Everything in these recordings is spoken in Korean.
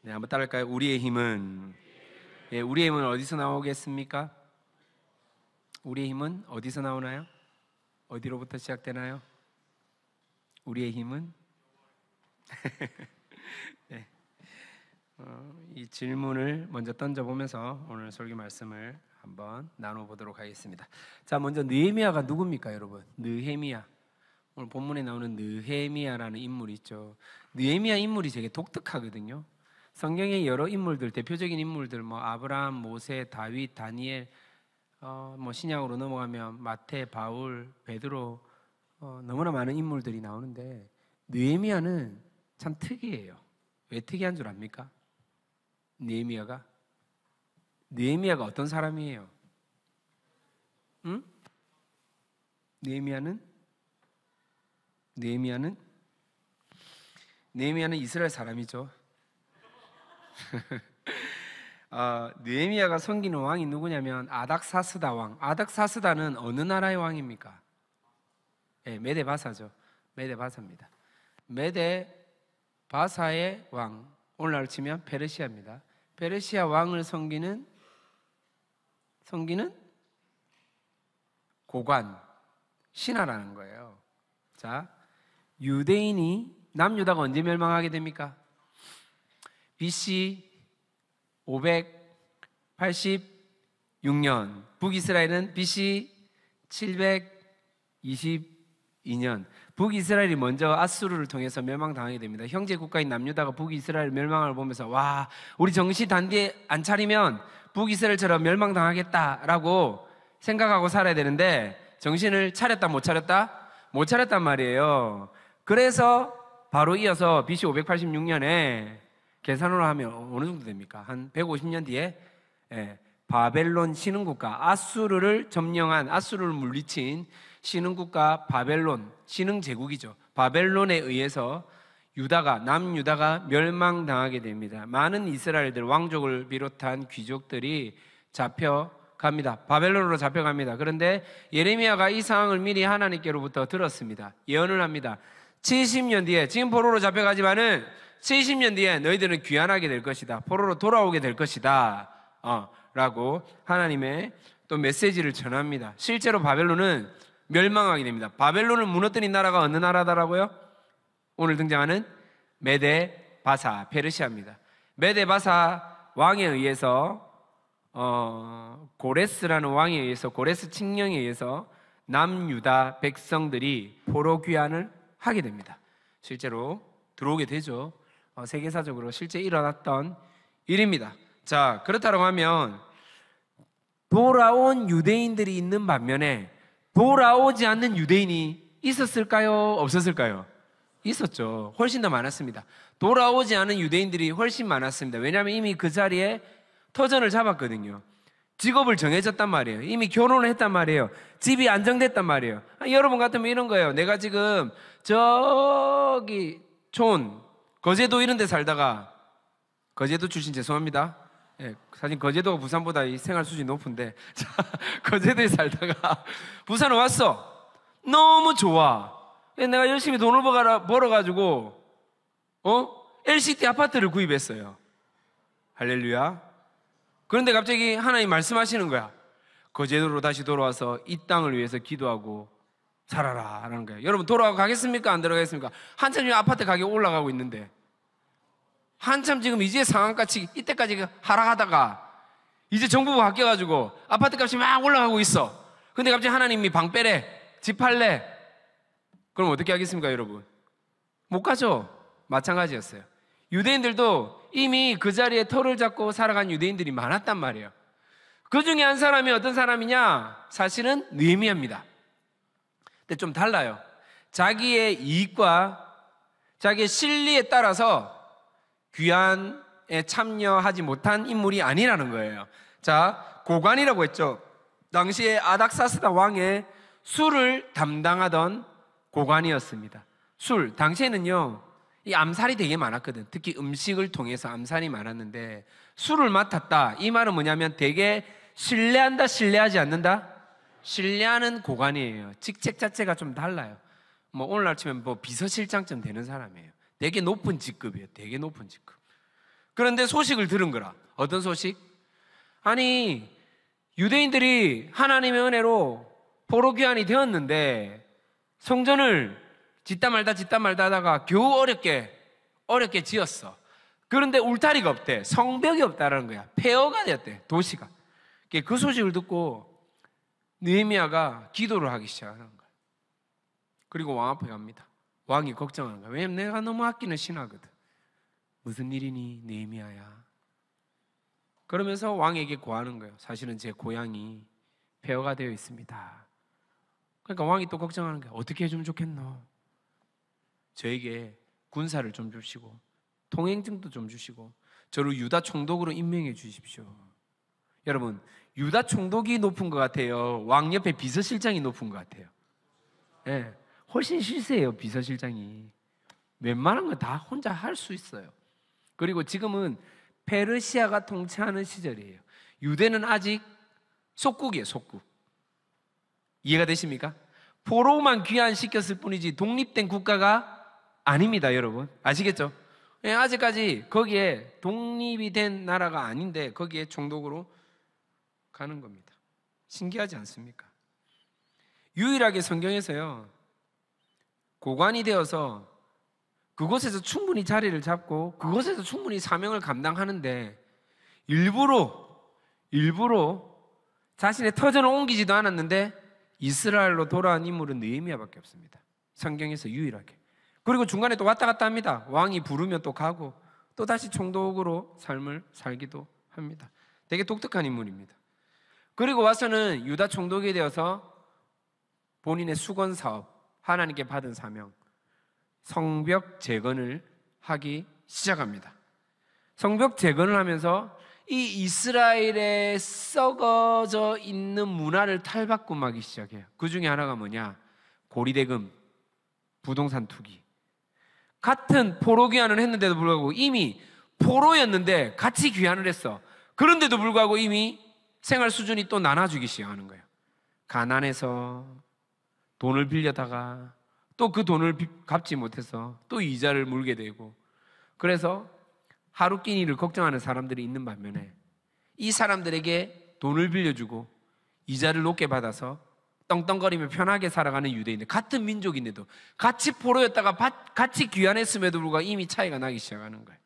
네, 한번 따라할까요? 우리의 힘은, 예, 우리의 힘은 어디서 나오겠습니까? 우리의 힘은 어디서 나오나요? 어디로부터 시작되나요? 우리의 힘은? 네, 이 질문을 먼저 던져보면서 오늘 설교 말씀을 한번 나눠보도록 하겠습니다. 자, 먼저 느헤미야가 누굽니까, 여러분? 느헤미야. 오늘 본문에 나오는 느헤미야라는 인물이 있죠. 느헤미야 인물이 되게 독특하거든요. 성경의 여러 인물들, 대표적인 인물들, 아브라함, 모세, 다윗, 다니엘, 신약으로 넘어가면 마태, 바울, 베드로, 너무나 많은 인물들이 나오는데 느헤미야는 참 특이해요. 왜 특이한 줄 압니까? 느헤미야가 어떤 사람이에요? 응? 느헤미야는 이스라엘 사람이죠. 느헤미야가 섬기는 왕이 누구냐면 아닥사스다 왕. 아닥사스다는 어느 나라의 왕입니까? 네, 메데바사죠. 메데바사입니다. 메데바사의 왕, 오늘날 치면 페르시아입니다. 페르시아 왕을 섬기는 고관, 신하라는 거예요. 자, 유대인이 남유다가 언제 멸망하게 됩니까? BC 586년, 북이스라엘은 BC 722년. 북이스라엘이 먼저 아수르를 통해서 멸망당하게 됩니다. 형제 국가인 남유다가 북이스라엘 멸망을 보면서 와, 우리 정신 단디 안 차리면 북이스라엘처럼 멸망당하겠다라고 생각하고 살아야 되는데 정신을 차렸다 못 차렸다? 못 차렸단 말이에요. 그래서 바로 이어서 BC 586년에 계산으로 하면 어느 정도 됩니까? 한 150년 뒤에 바벨론 신흥국가 아수르를 점령한, 아수르를 물리친 신흥국가 바벨론, 신흥제국이죠. 바벨론에 의해서 남유다가 멸망당하게 됩니다. 많은 이스라엘들, 왕족을 비롯한 귀족들이 잡혀갑니다. 바벨론으로 잡혀갑니다. 그런데 예레미야가 이 상황을 미리 하나님께로부터 들었습니다. 예언을 합니다. 70년 뒤에, 지금 포로로 잡혀가지만은 70년 뒤에 너희들은 귀환하게 될 것이다. 포로로 돌아오게 될 것이다. 라고 하나님의 또 메시지를 전합니다. 실제로 바벨론은 멸망하게 됩니다. 바벨론을 무너뜨린 나라가 어느 나라더라고요? 오늘 등장하는 메데바사, 페르시아입니다. 메데바사 왕에 의해서 고레스라는 왕에 의해서, 고레스 칙령에 의해서 남유다 백성들이 포로 귀환을 하게 됩니다. 실제로 들어오게 되죠. 세계사적으로 실제 일어났던 일입니다. 자, 그렇다고 하면 돌아온 유대인들이 있는 반면에 돌아오지 않는 유대인이 있었을까요? 없었을까요? 있었죠. 훨씬 더 많았습니다. 돌아오지 않은 유대인들이 훨씬 많았습니다. 왜냐하면 이미 그 자리에 터전을 잡았거든요. 직업을 정해졌단 말이에요. 이미 결혼을 했단 말이에요. 집이 안정됐단 말이에요. 여러분 같으면 이런 거예요. 내가 지금 저기 거제도 이런 데 살다가, 거제도 출신 죄송합니다. 예, 사실 거제도가 부산보다 이 생활 수준이 높은데, 자, 거제도에 살다가 부산에 왔어. 너무 좋아. 내가 열심히 돈을 벌어가지고 LCT 아파트를 구입했어요. 할렐루야. 그런데 갑자기 하나님 말씀하시는 거야. 거제도로 다시 돌아와서 이 땅을 위해서 기도하고 살아라 라는 거예요. 여러분 돌아가겠습니까? 안 들어가겠습니까? 한참 지금 아파트 가격 올라가고 있는데, 한참 지금 이제 상한가치 이때까지 하락하다가 이제 정부가 바뀌어가지고 아파트 값이 막 올라가고 있어. 근데 갑자기 하나님이 방 빼래, 집 팔래. 그럼 어떻게 하겠습니까, 여러분? 못 가죠. 마찬가지였어요. 유대인들도 이미 그 자리에 터를 잡고 살아간 유대인들이 많았단 말이에요. 그 중에 한 사람이 어떤 사람이냐? 사실은 느헤미야입니다. 근데 좀 달라요. 자기의 이익과 자기의 실리에 따라서 귀환에 참여하지 못한 인물이 아니라는 거예요. 자, 고관이라고 했죠. 당시에 아닥사스다 왕의 술을 담당하던 고관이었습니다. 당시에는요, 이 암살이 되게 많았거든. 특히 음식을 통해서 암살이 많았는데, 술을 맡았다, 이 말은 뭐냐면 되게 신뢰한다, 신뢰하지 않는다? 신뢰하는 고관이에요. 직책 자체가 좀 달라요. 오늘날 치면 비서실장쯤 되는 사람이에요. 되게 높은 직급이에요. 되게 높은 직급. 그런데 소식을 들은 거라. 어떤 소식? 아니, 유대인들이 하나님의 은혜로 포로 귀환이 되었는데 성전을 짓다 말다 하다가 겨우 어렵게 지었어. 그런데 울타리가 없대. 성벽이 없다라는 거야. 폐허가 되었대, 도시가. 그 소식을 듣고 느헤미야가 기도를 하기 시작하는 거야. 그리고 왕 앞에 갑니다. 왕이 걱정하는 거야. 왜냐면 내가 너무 아끼는 신하거든. 무슨 일이니, 느헤미야야? 그러면서 왕에게 고하는 거예요. 사실은 제 고향이 폐허가 되어 있습니다. 그러니까 왕이 또 걱정하는 거야. 어떻게 해주면 좋겠노? 저에게 군사를 좀 주시고 통행증도 좀 주시고 저를 유다 총독으로 임명해 주십시오. 여러분, 유다 총독이 높은 것 같아요? 왕 옆에 비서실장이 높은 것 같아요? 네, 훨씬 실세예요. 비서실장이 웬만한 건 다 혼자 할 수 있어요. 그리고 지금은 페르시아가 통치하는 시절이에요. 유대는 아직 속국이에요. 속국. 이해가 되십니까? 포로만 귀환시켰을 뿐이지 독립된 국가가 아닙니다. 여러분 아시겠죠? 예, 아직까지 거기에 독립이 된 나라가 아닌데 거기에 총독으로 가는 겁니다. 신기하지 않습니까? 유일하게 성경에서요, 고관이 되어서 그곳에서 충분히 자리를 잡고 그곳에서 충분히 사명을 감당하는데 일부러 자신의 터전을 옮기지도 않았는데 이스라엘로 돌아온 인물은 느헤미야밖에 없습니다. 성경에서 유일하게. 그리고 중간에 또 왔다 갔다 합니다. 왕이 부르면 또 가고 또 다시 총독으로 삶을 살기도 합니다. 되게 독특한 인물입니다. 그리고 와서는 유다 총독이 되어서 본인의 수건 사업, 하나님께 받은 사명, 성벽 재건을 하기 시작합니다. 성벽 재건을 하면서 이 이스라엘에 썩어져 있는 문화를 탈바꿈하기 시작해요. 그 중에 하나가 뭐냐? 고리대금, 부동산 투기. 같은 포로 귀환을 했는데도 불구하고 이미 포로였는데 같이 귀환을 했어. 그런데도 불구하고 이미 생활 수준이 또 나눠주기 시작하는 거예요. 가난해서 돈을 빌려다가 또 그 돈을 갚지 못해서 또 이자를 물게 되고, 그래서 하루 끼니를 걱정하는 사람들이 있는 반면에 이 사람들에게 돈을 빌려주고 이자를 높게 받아서 떵떵거리며 편하게 살아가는 유대인들, 같은 민족인데도 같이 포로였다가 같이 귀환했음에도 불구하고 이미 차이가 나기 시작하는 거예요.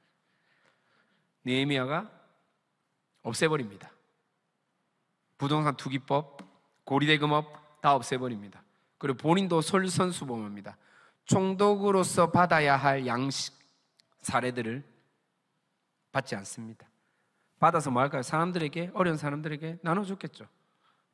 느헤미야가 없애버립니다. 부동산 투기법, 고리대금업 다 없애버립니다. 그리고 본인도 솔선수범합니다. 총독으로서 받아야 할 양식 사례들을 받지 않습니다. 받아서 뭐 할까요? 사람들에게, 어려운 사람들에게 나눠줬겠죠.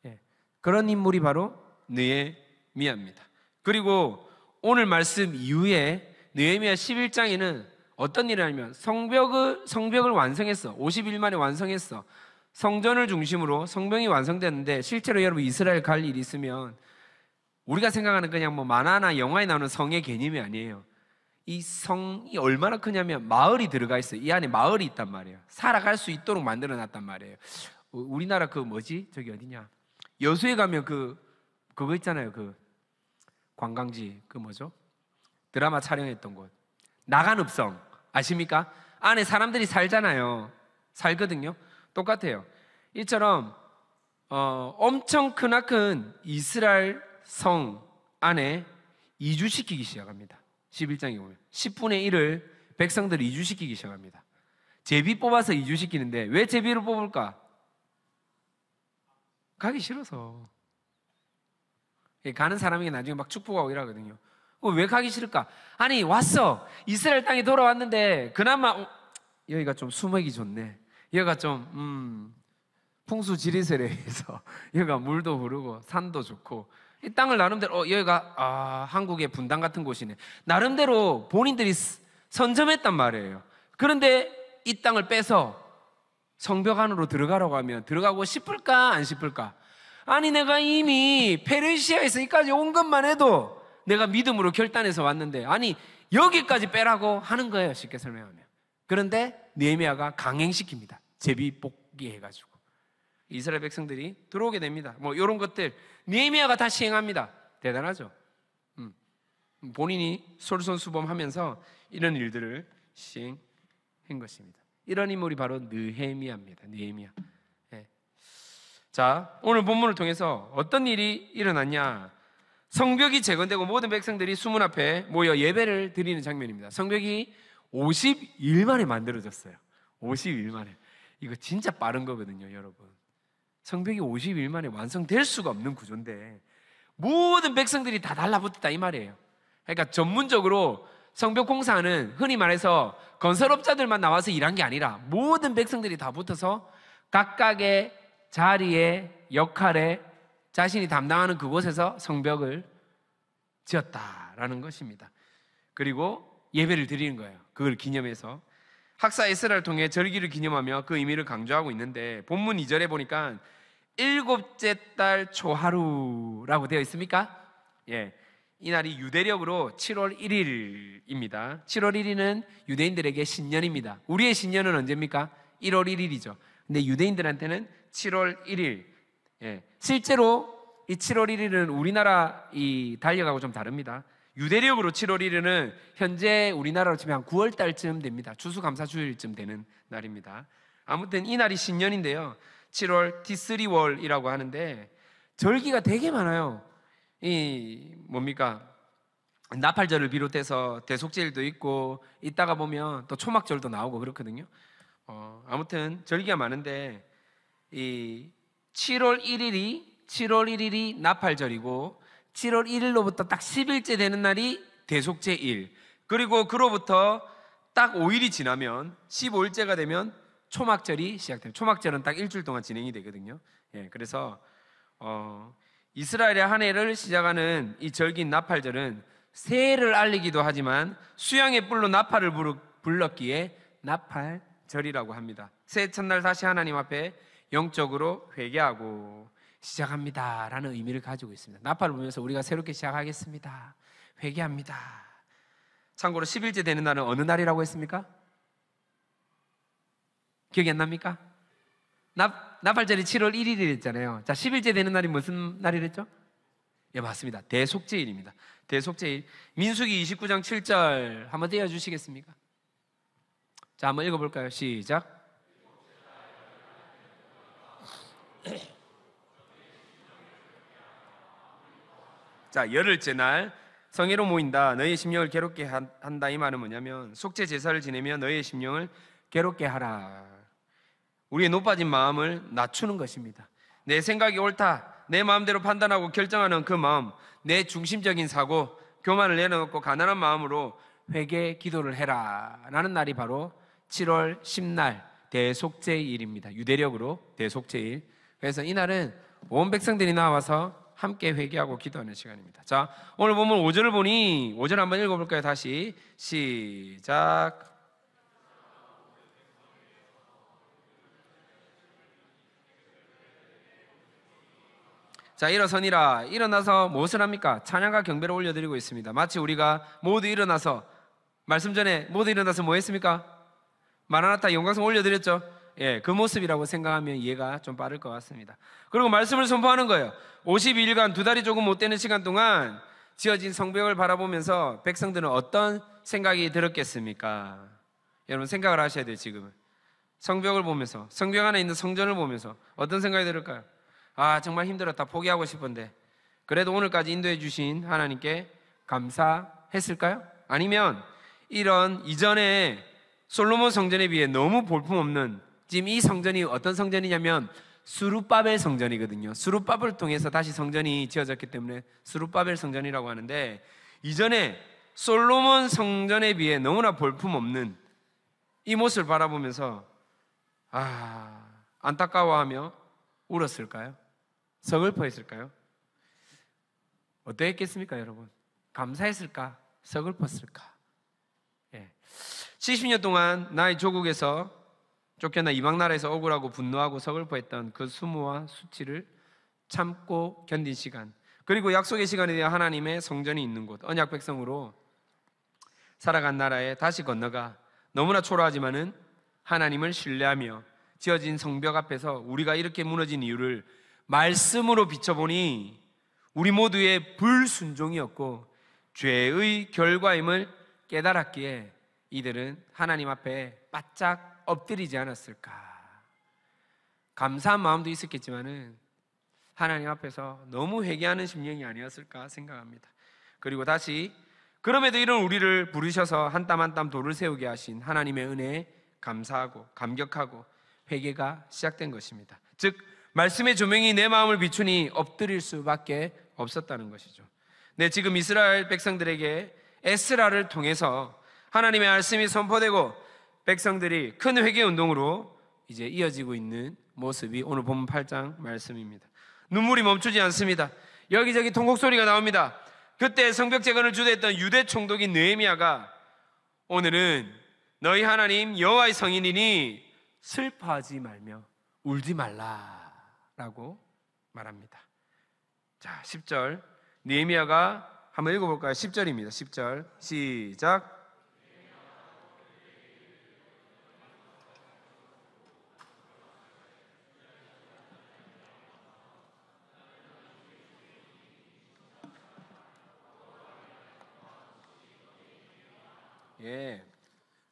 예. 그런 인물이 바로 느헤미야입니다. 그리고 오늘 말씀 이후에 느헤미야 11장에는 어떤 일을 하냐면 성벽을 완성했어. 50일 만에 완성했어. 성전을 중심으로 성벽이 완성됐는데, 실제로 여러분 이스라엘 갈 일이 있으면 우리가 생각하는 그냥 뭐 만화나 영화에 나오는 성의 개념이 아니에요. 이 성이 얼마나 크냐면 마을이 들어가 있어요. 이 안에 마을이 있단 말이에요. 살아갈 수 있도록 만들어 놨단 말이에요. 우리나라 그 뭐지? 저기 어디냐? 여수에 가면 그거 있잖아요. 그 관광지, 그 뭐죠? 드라마 촬영했던 곳. 나간읍성 아십니까? 안에 사람들이 살잖아요. 살거든요. 똑같아요. 이처럼 엄청 크나큰 이스라엘 성 안에 이주시키기 시작합니다. 11장에 보면 10분의 1을 백성들이 이주시키기 시작합니다. 제비 뽑아서 이주시키는데 왜 제비를 뽑을까? 가기 싫어서. 가는 사람이 나중에 막 축복하고 이러거든요. 왜 가기 싫을까? 아니 왔어, 이스라엘 땅에 돌아왔는데 그나마 여기가 좀 수맥이 좋네, 여기가 좀 풍수지리설에서 여기가 물도 흐르고 산도 좋고, 이 땅을 나름대로 여기가 한국의 분당 같은 곳이네, 나름대로 본인들이 선점했단 말이에요. 그런데 이 땅을 빼서 성벽 안으로 들어가라고 하면 들어가고 싶을까 안 싶을까? 아니 내가 이미 페르시아에서 여기까지 온 것만 해도 내가 믿음으로 결단해서 왔는데 아니 여기까지 빼라고 하는 거예요, 쉽게 설명하면. 그런데 느헤미야가 강행시킵니다. 제비 뽑기 해가지고 이스라엘 백성들이 들어오게 됩니다. 뭐 이런 것들 느헤미야가 다 시행합니다. 대단하죠. 본인이 솔선수범하면서 이런 일들을 시행한 것입니다. 이런 인물이 바로 느헤미야입니다. 느헤미야. 예. 자, 오늘 본문을 통해서 어떤 일이 일어났냐? 성벽이 재건되고 모든 백성들이 수문 앞에 모여 예배를 드리는 장면입니다. 성벽이 50일 만에 만들어졌어요. 50일 만에. 이거 진짜 빠른 거거든요, 여러분. 성벽이 50일 만에 완성될 수가 없는 구조인데 모든 백성들이 다 달라붙었다 이 말이에요. 그러니까 전문적으로 성벽 공사는 흔히 말해서 건설업자들만 나와서 일한 게 아니라 모든 백성들이 다 붙어서 각각의 자리에, 역할에 자신이 담당하는 그곳에서 성벽을 지었다라는 것입니다. 그리고 예배를 드리는 거예요. 그걸 기념해서 학사 에스라를 통해 절기를 기념하며 그 의미를 강조하고 있는데 본문 2절에 보니까 일곱째 달 초하루라고 되어 있습니까? 예, 이 날이 유대력으로 7월 1일입니다. 7월 1일은 유대인들에게 신년입니다. 우리의 신년은 언제입니까? 1월 1일이죠. 근데 유대인들한테는 7월 1일. 예, 실제로 이 7월 1일은 우리나라 이 달력하고 좀 다릅니다. 유대력으로 7월 1일은 현재 우리나라로 치면 한 9월 달쯤 됩니다. 추수감사주일쯤 되는 날입니다. 아무튼 이 날이 신년인데요. 7월 디스리월이라고 하는데 절기가 되게 많아요. 이 뭡니까? 나팔절을 비롯해서 대속제일도 있고 이따가 보면 또 초막절도 나오고 그렇거든요. 아무튼 절기가 많은데 이 7월 1일이 나팔절이고 7월 1일로부터 딱 10일째 되는 날이 대속제일, 그리고 그로부터 딱 5일이 지나면 15일째가 되면 초막절이 시작됩니다. 초막절은 딱 일주일 동안 진행이 되거든요. 예, 그래서 이스라엘의 한 해를 시작하는 이 절기인 나팔절은 새해를 알리기도 하지만 수양의 뿔로 나팔을 불렀기에 나팔절이라고 합니다. 새해 첫날 다시 하나님 앞에 영적으로 회개하고 시작합니다라는 의미를 가지고 있습니다. 나팔을 불면서 우리가 새롭게 시작하겠습니다. 회개합니다. 참고로 10일째 되는 날은 어느 날이라고 했습니까? 기억이 안 납니까? 나팔절이 7월 1일이랬잖아요. 자, 10일째 되는 날이 무슨 날이랬죠? 예, 맞습니다. 대속제일입니다. 대속제일. 민수기 29장 7절 한번 띄워주시겠습니까? 자, 한번 읽어볼까요? 시작. 자, 열흘째 날 성회로 모인다. 너희의 심령을 괴롭게 한다. 이 말은 뭐냐면 속죄 제사를 지내며 너희의 심령을 괴롭게 하라. 우리의 높아진 마음을 낮추는 것입니다. 내 생각이 옳다, 내 마음대로 판단하고 결정하는 그 마음, 내 중심적인 사고, 교만을 내려놓고 가난한 마음으로 회개 기도를 해라 라는 날이 바로 7월 10날 대속죄일입니다. 유대력으로 대속죄일. 그래서 이 날은 온 백성들이 나와서 함께 회개하고 기도하는 시간입니다. 자, 오늘 보면 5절을 보니 5절 한번 읽어볼까요? 다시 시작. 자, 일어서니라. 일어나서 무엇을 합니까? 찬양과 경배를 올려드리고 있습니다. 마치 우리가 모두 일어나서, 말씀 전에 모두 일어나서 뭐 했습니까? 마라나타 영광송 올려드렸죠. 예, 그 모습이라고 생각하면 이해가 좀 빠를 것 같습니다. 그리고 말씀을 선포하는 거예요. 52일간 2달이 조금 못 되는 시간 동안 지어진 성벽을 바라보면서 백성들은 어떤 생각이 들었겠습니까? 여러분 생각을 하셔야 돼요. 지금은 성벽을 보면서, 성벽 안에 있는 성전을 보면서 어떤 생각이 들을까요? 아, 정말 힘들었다, 포기하고 싶은데 그래도 오늘까지 인도해 주신 하나님께 감사했을까요? 아니면 이런 이전에 솔로몬 성전에 비해 너무 볼품없는, 지금 이 성전이 어떤 성전이냐면 스룹바벨 성전이거든요. 스룹바벨을 통해서 다시 성전이 지어졌기 때문에 스룹바벨 성전이라고 하는데, 이전에 솔로몬 성전에 비해 너무나 볼품없는 이 모습을 바라보면서 안타까워하며 울었을까요? 서글퍼했을까요? 어떠했겠습니까, 여러분? 감사했을까? 서글펐을까? 70년 동안 나의 조국에서 쫓겨나 이방 나라에서 억울하고 분노하고 서글퍼했던 그 수모와 수치를 참고 견딘 시간, 그리고 약속의 시간에 대한 하나님의 성전이 있는 곳, 언약 백성으로 살아간 나라에 다시 건너가 너무나 초라하지만은 하나님을 신뢰하며 지어진 성벽 앞에서 우리가 이렇게 무너진 이유를 말씀으로 비춰보니 우리 모두의 불순종이었고 죄의 결과임을 깨달았기에 이들은 하나님 앞에 바짝 엎드리지 않았을까? 감사한 마음도 있었겠지만은 하나님 앞에서 너무 회개하는 심령이 아니었을까 생각합니다. 그리고 다시 그럼에도 이런 우리를 부르셔서 한 땀 한 땀 돌을 세우게 하신 하나님의 은혜에 감사하고 감격하고 회개가 시작된 것입니다. 즉 말씀의 조명이 내 마음을 비추니 엎드릴 수밖에 없었다는 것이죠. 네, 지금 이스라엘 백성들에게 에스라를 통해서 하나님의 말씀이 선포되고 백성들이 큰 회개 운동으로 이제 이어지고 있는 모습이 오늘 본문 8장 말씀입니다. 눈물이 멈추지 않습니다. 여기저기 통곡 소리가 나옵니다. 그때 성벽 재건을 주도했던 유대 총독인 느헤미야가 오늘은 너희 하나님 여호와의 성인이니 슬퍼하지 말며 울지 말라라고 말합니다. 자, 10절 느헤미야가 한번 읽어볼까요? 10절입니다. 10절 시작. 예,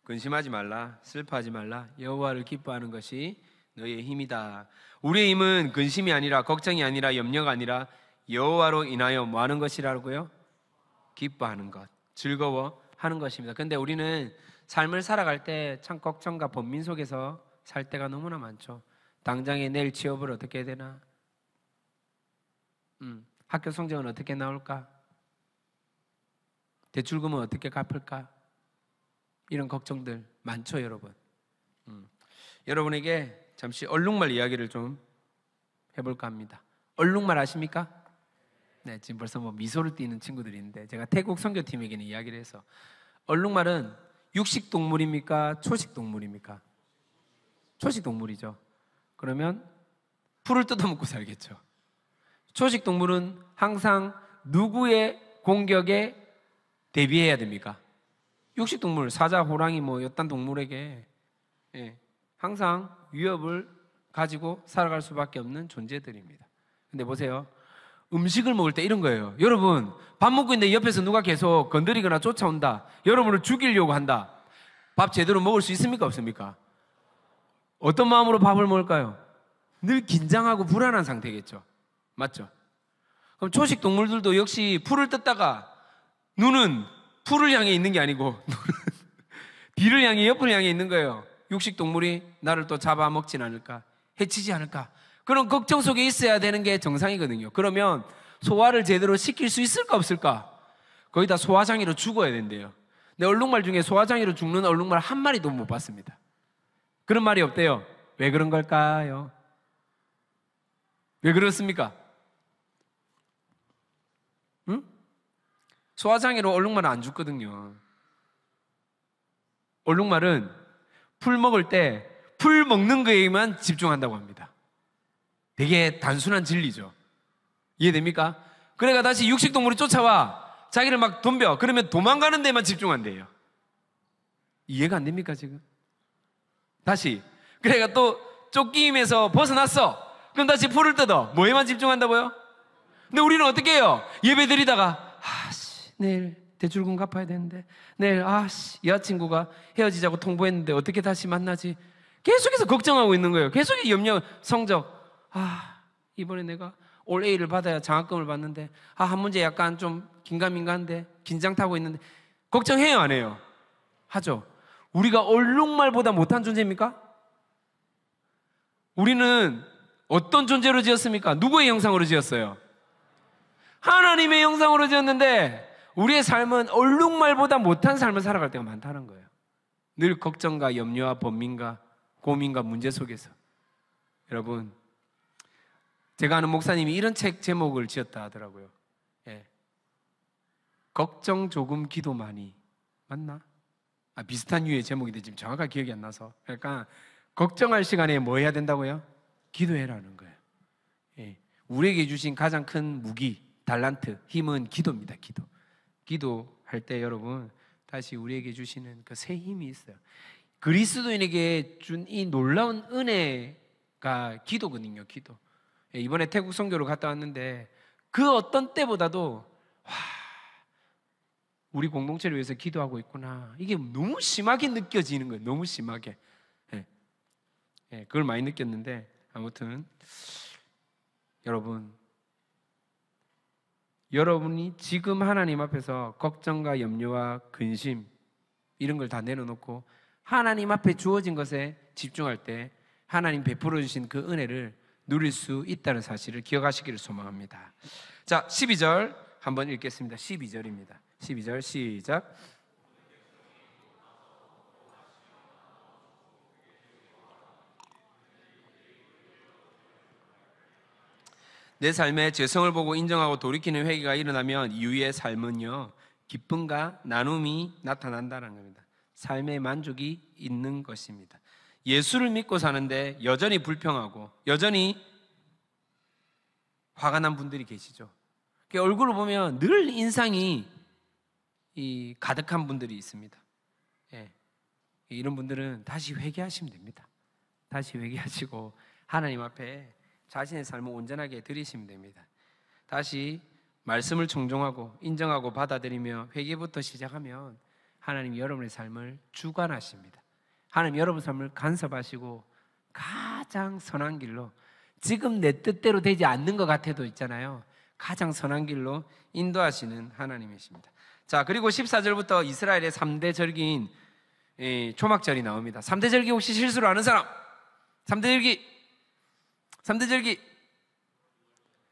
근심하지 말라, 슬퍼하지 말라. 여호와를 기뻐하는 것이 너희의 힘이다. 우리의 힘은 근심이 아니라 걱정이 아니라 염려가 아니라 여호와로 인하여 뭐 하는 것이라고요? 기뻐하는 것, 즐거워하는 것입니다. 근데 우리는 삶을 살아갈 때 참 걱정과 번민 속에서 살 때가 너무나 많죠. 당장에 내일 취업을 어떻게 해야 되나? 학교 성적은 어떻게 나올까? 대출금은 어떻게 갚을까? 이런 걱정들 많죠, 여러분. 여러분에게 잠시 얼룩말 이야기를 좀 해볼까 합니다. 얼룩말 아십니까? 네, 지금 벌써 뭐 미소를 띠는 친구들이 있는데 제가 태국 선교팀에게는 이야기를 해서 얼룩말은 육식 동물입니까? 초식 동물입니까? 초식 동물이죠. 그러면 풀을 뜯어먹고 살겠죠. 초식 동물은 항상 누구의 공격에 대비해야 됩니까? 육식 동물, 사자, 호랑이 뭐 이딴 동물에게 항상 위협을 가지고 살아갈 수밖에 없는 존재들입니다. 근데 보세요. 음식을 먹을 때 이런 거예요. 여러분, 밥 먹고 있는데 옆에서 누가 계속 건드리거나 쫓아온다. 여러분을 죽이려고 한다. 밥 제대로 먹을 수 있습니까? 없습니까? 어떤 마음으로 밥을 먹을까요? 늘 긴장하고 불안한 상태겠죠. 맞죠? 그럼 초식 동물들도 역시 풀을 뜯다가 눈은 풀을 향해 있는 게 아니고 눈은 뒤를 향해 옆을 향해 있는 거예요. 육식 동물이 나를 또 잡아먹진 않을까? 해치지 않을까? 그런 걱정 속에 있어야 되는 게 정상이거든요. 그러면 소화를 제대로 시킬 수 있을까 없을까? 거의 다 소화장애로 죽어야 된대요. 내 얼룩말 중에 소화장애로 죽는 얼룩말 한 마리도 못 봤습니다. 그런 말이 없대요. 왜 그런 걸까요? 왜 그렇습니까? 응? 소화장애로 얼룩말은 안 죽거든요. 얼룩말은 풀 먹을 때 풀 먹는 거에만 집중한다고 합니다. 되게 단순한 진리죠. 이해됩니까? 그래가 다시 육식동물이 쫓아와 자기를 막 덤벼. 그러면 도망가는 데만 집중한대요. 이해가 안 됩니까 지금? 다시 그래가 또 쫓김에서 벗어났어. 그럼 다시 풀을 뜯어. 뭐에만 집중한다고요? 근데 우리는 어떻게 해요? 예배 드리다가 내일 대출금 갚아야 되는데 내일 여자친구가 헤어지자고 통보했는데 어떻게 다시 만나지? 계속해서 걱정하고 있는 거예요. 계속 염려, 성적. 이번에 내가 올 A를 받아야 장학금을 받는데 한 문제 약간 좀 긴가민가한데 긴장 타고 있는데 걱정해요 안 해요? 하죠. 우리가 얼룩말보다 못한 존재입니까? 우리는 어떤 존재로 지었습니까? 누구의 형상으로 지었어요? 하나님의 형상으로 지었는데 우리의 삶은 얼룩말보다 못한 삶을 살아갈 때가 많다는 거예요. 늘 걱정과 염려와 번민과 고민과 문제 속에서. 여러분, 제가 아는 목사님이 이런 책 제목을 지었다 하더라고요. 걱정 조금 기도 많이. 맞나? 비슷한 유의 제목인데 지금 정확하게 기억이 안 나서. 그러니까 걱정할 시간에 뭐 해야 된다고요? 기도해라는 거예요. 우리에게 주신 가장 큰 무기, 달란트, 힘은 기도입니다. 기도할 때 여러분 다시 우리에게 주시는 그 새 힘이 있어요. 그리스도인에게 준 이 놀라운 은혜가 기도거든요. 기도. 이번에 태국 선교로 갔다 왔는데 그 어떤 때보다도 우리 공동체를 위해서 기도하고 있구나. 이게 너무 심하게 느껴지는 거예요. 너무 심하게. 그걸 많이 느꼈는데, 아무튼 여러분이 지금 하나님 앞에서 걱정과 염려와 근심 이런 걸 다 내려놓고 하나님 앞에 주어진 것에 집중할 때 하나님 베풀어 주신 그 은혜를 누릴 수 있다는 사실을 기억하시기를 소망합니다. 자, 12절 한번 읽겠습니다. 12절입니다. 12절 시작. 내 삶에 죄성을 보고 인정하고 돌이키는 회개가 일어나면 이후의 삶은요, 기쁨과 나눔이 나타난다는 겁니다. 삶의 만족이 있는 것입니다. 예수를 믿고 사는데 여전히 불평하고 여전히 화가 난 분들이 계시죠. 얼굴을 보면 늘 인상이 가득한 분들이 있습니다. 이런 분들은 다시 회개하시면 됩니다. 다시 회개하시고 하나님 앞에 자신의 삶을 온전하게 드리시면 됩니다. 다시 말씀을 청종하고 인정하고 받아들이며 회개부터 시작하면 하나님 여러분의 삶을 주관하십니다. 하나님 여러분 삶을 간섭하시고 가장 선한 길로, 지금 내 뜻대로 되지 않는 것 같아도 있잖아요, 가장 선한 길로 인도하시는 하나님이십니다. 자, 그리고 14절부터 이스라엘의 3대 절기인 초막절이 나옵니다. 3대 절기 혹시 실수로 아는 사람? 3대 절기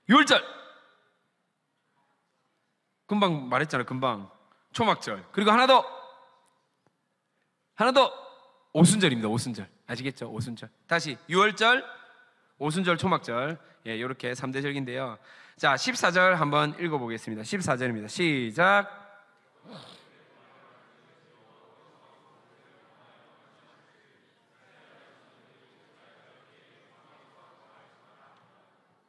유월절, 금방 말했잖아요. 금방 초막절. 그리고 하나 더 오순절입니다. 오순절 아시겠죠? 오순절. 다시 유월절, 오순절, 초막절. 이렇게 3대 절기인데요. 자, 14절 한번 읽어보겠습니다. 14절입니다. 시작.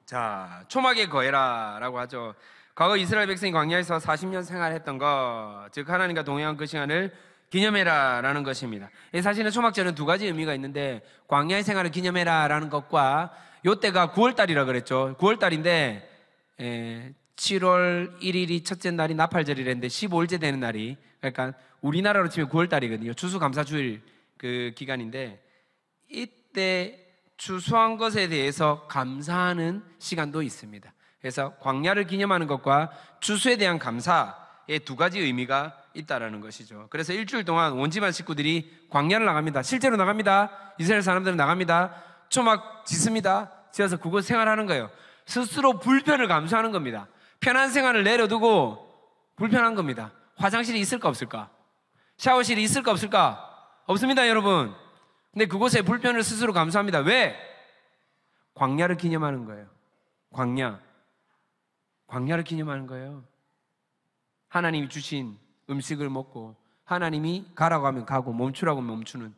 자, 초막에 거해라 라고 하죠. 과거 이스라엘 백성이 광야에서 40년 생활했던 것, 즉 하나님과 동행한 그 시간을 기념해라 라는 것입니다. 사실은 초막절은 두 가지 의미가 있는데, 광야의 생활을 기념해라 라는 것과, 요때가 9월달이라 그랬죠. 9월달인데 7월 1일이 첫째 날이 나팔절이랬는데 15일째 되는 날이, 그러니까 우리나라로 치면 9월달이거든요. 추수감사주일 그 기간인데, 이때 추수한 것에 대해서 감사하는 시간도 있습니다. 그래서 광야를 기념하는 것과 추수에 대한 감사의 두 가지 의미가 있다라는 것이죠. 그래서 일주일 동안 온 집안 식구들이 광야를 나갑니다. 실제로 나갑니다. 이스라엘 사람들은 나갑니다. 초막 짓습니다. 지어서 그곳 생활하는 거예요. 스스로 불편을 감수하는 겁니다. 편한 생활을 내려두고 불편한 겁니다. 화장실이 있을까 없을까? 샤워실이 있을까 없을까? 없습니다, 여러분. 근데 그곳에 불편을 스스로 감수합니다. 왜? 광야를 기념하는 거예요. 광야를 기념하는 거예요. 하나님이 주신 음식을 먹고, 하나님이 가라고 하면 가고 멈추라고 하면 멈추는,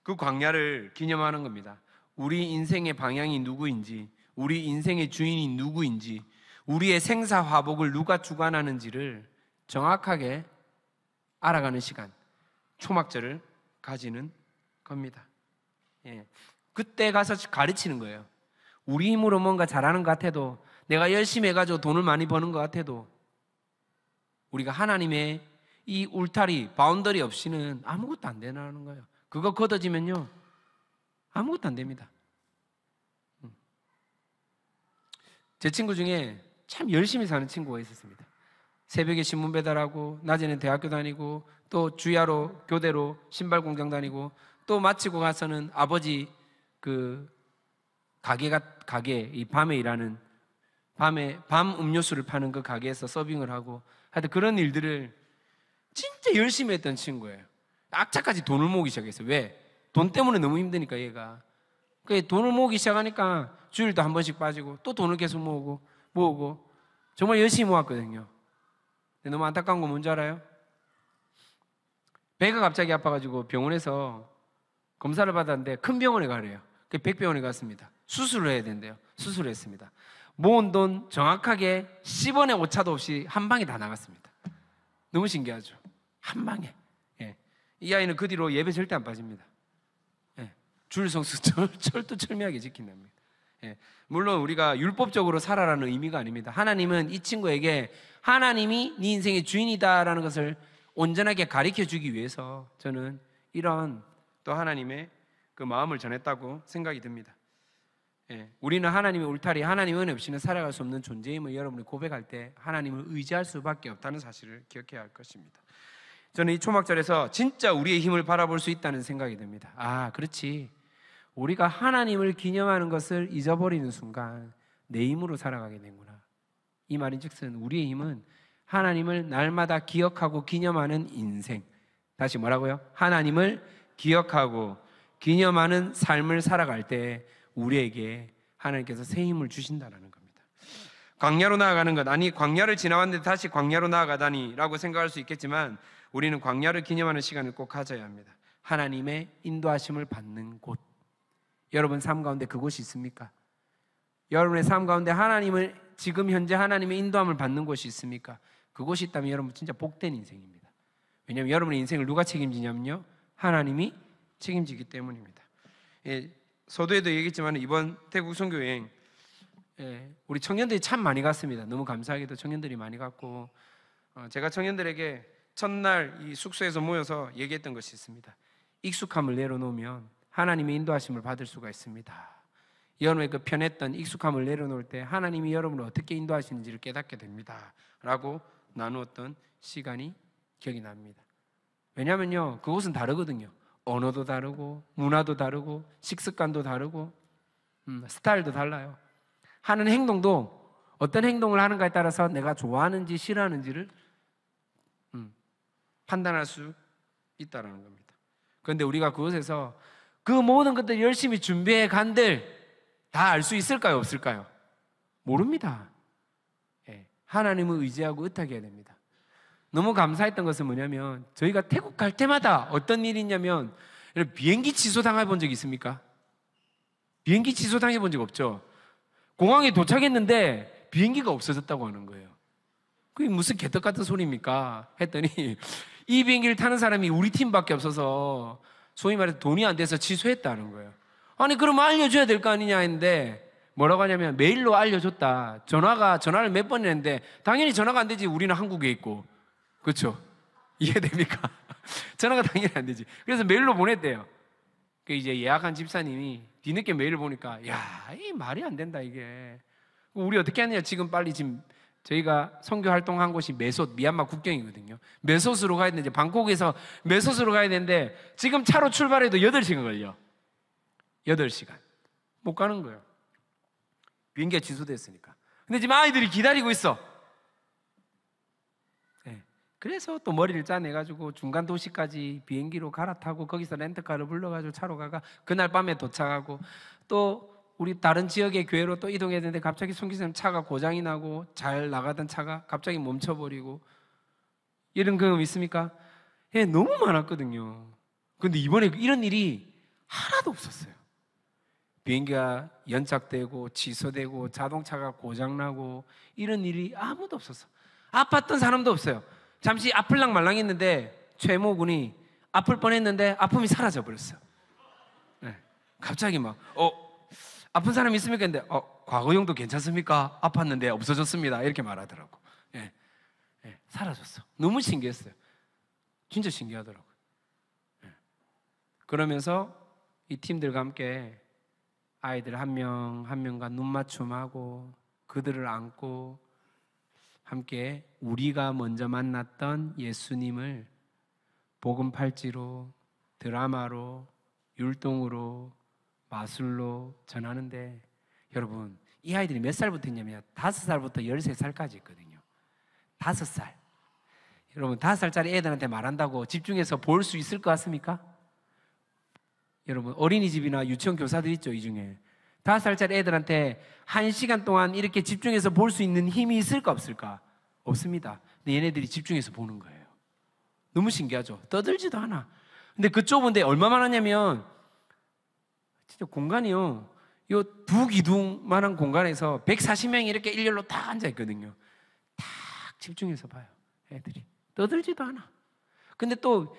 그 광야를 기념하는 겁니다. 우리 인생의 방향이 누구인지, 우리 인생의 주인이 누구인지, 우리의 생사화복을 누가 주관하는지를 정확하게 알아가는 시간, 초막절을 가지는 겁니다. 그때 가서 가르치는 거예요. 우리 힘으로 뭔가 잘하는 것 같아도, 내가 열심히 해가지고 돈을 많이 버는 것 같아도, 우리가 하나님의 이 울타리, 바운더리 없이는 아무것도 안 되는 거예요. 그거 걷어지면요, 아무것도 안 됩니다. 제 친구 중에 참 열심히 사는 친구가 있었습니다. 새벽에 신문 배달하고, 낮에는 대학교 다니고, 또 주야로 교대로 신발 공장 다니고, 또 마치고 가서는 아버지 그 가게, 이 밤에 일하는, 밤 음료수를 파는 그 가게에서 서빙을 하고, 하여튼 그런 일들을 진짜 열심히 했던 친구예요. 악착같이 돈을 모으기 시작했어요. 왜? 돈 때문에 너무 힘드니까 얘가. 돈을 모으기 시작하니까 주일도 한 번씩 빠지고, 또 돈을 계속 모으고 정말 열심히 모았거든요. 근데 너무 안타까운 건 뭔지 알아요? 배가 갑자기 아파가지고 병원에서 검사를 받았는데 큰 병원에 가래요. 백병원에 갔습니다. 수술을 해야 된대요. 수술을 했습니다. 모은 돈 정확하게 10원의 오차도 없이 한 방에 다 나갔습니다. 너무 신기하죠? 한 방에. 이 아이는 그 뒤로 예배 절대 안 빠집니다. 주일성수 철두철미하게 지킨답니다. 물론 우리가 율법적으로 살아라는 의미가 아닙니다. 하나님은 이 친구에게 하나님이 네 인생의 주인이다라는 것을 온전하게 가르쳐주기 위해서 저는 이런 또 하나님의 그 마음을 전했다고 생각이 듭니다. 예, 우리는 하나님의 울타리, 하나님의 은혜 없이는 살아갈 수 없는 존재임을 여러분이 고백할 때 하나님을 의지할 수밖에 없다는 사실을 기억해야 할 것입니다. 저는 이 초막절에서 진짜 우리의 힘을 바라볼 수 있다는 생각이 듭니다. 아, 그렇지. 우리가 하나님을 기념하는 것을 잊어버리는 순간 내 힘으로 살아가게 되는구나. 이 말인즉슨 우리의 힘은 하나님을 날마다 기억하고 기념하는 인생. 다시 뭐라고요? 하나님을 기억하고 기념하는 삶을 살아갈 때 우리에게 하나님께서 새 힘을 주신다는 겁니다. 광야로 나아가는 것, 아니 광야를 지나왔는데 다시 광야로 나아가다니 라고 생각할 수 있겠지만 우리는 광야를 기념하는 시간을 꼭 가져야 합니다. 하나님의 인도하심을 받는 곳. 여러분 삶 가운데 그곳이 있습니까? 여러분의 삶 가운데 하나님을 지금 현재 하나님의 인도함을 받는 곳이 있습니까? 그곳이 있다면 여러분 진짜 복된 인생입니다. 왜냐하면 여러분의 인생을 누가 책임지냐면요, 하나님이 책임지기 때문입니다. 예, 서두에도 얘기했지만 이번 태국 선교 여행, 우리 청년들이 참 많이 갔습니다. 너무 감사하게도 청년들이 많이 갔고, 제가 청년들에게 첫날 이 숙소에서 모여서 얘기했던 것이 있습니다. 익숙함을 내려놓으면 하나님의 인도하심을 받을 수가 있습니다. 여러분의 그 편했던 익숙함을 내려놓을 때 하나님이 여러분을 어떻게 인도하시는지를 깨닫게 됩니다 라고 나누었던 시간이 기억이 납니다. 왜냐하면요, 그곳은 다르거든요. 언어도 다르고 문화도 다르고 식습관도 다르고 스타일도 달라요. 하는 행동도 어떤 행동을 하는가에 따라서 내가 좋아하는지 싫어하는지를 판단할 수 있다는 겁니다. 그런데 우리가 그곳에서 그 모든 것들 열심히 준비해 간들 다 알 수 있을까요? 없을까요? 모릅니다. 하나님을 의지하고 의탁해야 됩니다. 너무 감사했던 것은 뭐냐면 저희가 태국 갈 때마다 어떤 일이 있냐면 비행기 취소 당해본 적 있습니까? 비행기 취소 당해본 적 없죠? 공항에 도착했는데 비행기가 없어졌다고 하는 거예요. 그게 무슨 개떡 같은 소리입니까? 했더니 이 비행기를 타는 사람이 우리 팀밖에 없어서 소위 말해서 돈이 안 돼서 취소했다는 거예요. 아니 그럼 알려줘야 될 거 아니냐 했는데 뭐라고 하냐면 메일로 알려줬다. 전화를 몇 번 했는데 당연히 전화가 안 되지. 우리는 한국에 있고. 그렇죠? 이해됩니까? 전화가 당연히 안 되지. 그래서 메일로 보냈대요. 그 이제 예약한 집사님이 뒤늦게 메일을 보니까 야, 이 말이 안 된다 이게. 우리 어떻게 하느냐. 지금 저희가 선교 활동한 곳이 메솥, 미얀마 국경이거든요. 메솥으로 가야 되는데 방콕에서 메솥으로 가야 되는데 지금 차로 출발해도 8시간 걸려. 8시간 못 가는 거예요. 비행기가 취소됐으니까. 근데 지금 아이들이 기다리고 있어. 그래서 또 머리를 짜내가지고 중간 도시까지 비행기로 갈아타고 거기서 렌트카를 불러가지고 차로 가가 그날 밤에 도착하고 또 우리 다른 지역의 교회로 또 이동해야 되는데 갑자기 선교사님 차가 고장이 나고 잘 나가던 차가 갑자기 멈춰버리고 이런 경험 있습니까? 너무 많았거든요. 근데 이번에 이런 일이 하나도 없었어요. 비행기가 연착되고 취소되고 자동차가 고장나고 이런 일이 아무도 없었어. 아팠던 사람도 없어요. 잠시 아플랑 말랑했는데 최모 군이 아플 뻔했는데 아픔이 사라져버렸어요. 갑자기 막 아픈 사람 있습니까? 근데 과거형도 괜찮습니까? 아팠는데 없어졌습니다 이렇게 말하더라고. 사라졌어. 너무 신기했어요. 진짜 신기하더라고요. 그러면서 이 팀들과 함께 아이들 한 명 한 명과 눈맞춤하고 그들을 안고 함께 우리가 먼저 만났던 예수님을 복음 팔찌로, 드라마로, 율동으로, 마술로 전하는데 여러분 이 아이들이 몇 살부터 있냐면 5살부터 13살까지 있거든요. 5살. 여러분 5살짜리 애들한테 말한다고 집중해서 볼 수 있을 것 같습니까? 여러분 어린이집이나 유치원 교사들 있죠. 이 중에 5살짜리 애들한테 1시간 동안 이렇게 집중해서 볼 수 있는 힘이 있을까 없을까? 없습니다. 근데 얘네들이 집중해서 보는 거예요. 너무 신기하죠? 떠들지도 않아. 근데 그 좁은 데 얼마만 하냐면 진짜 공간이요, 요 두 기둥만한 공간에서 140명이 이렇게 일렬로 딱 앉아있거든요. 딱 집중해서 봐요. 애들이 떠들지도 않아. 근데 또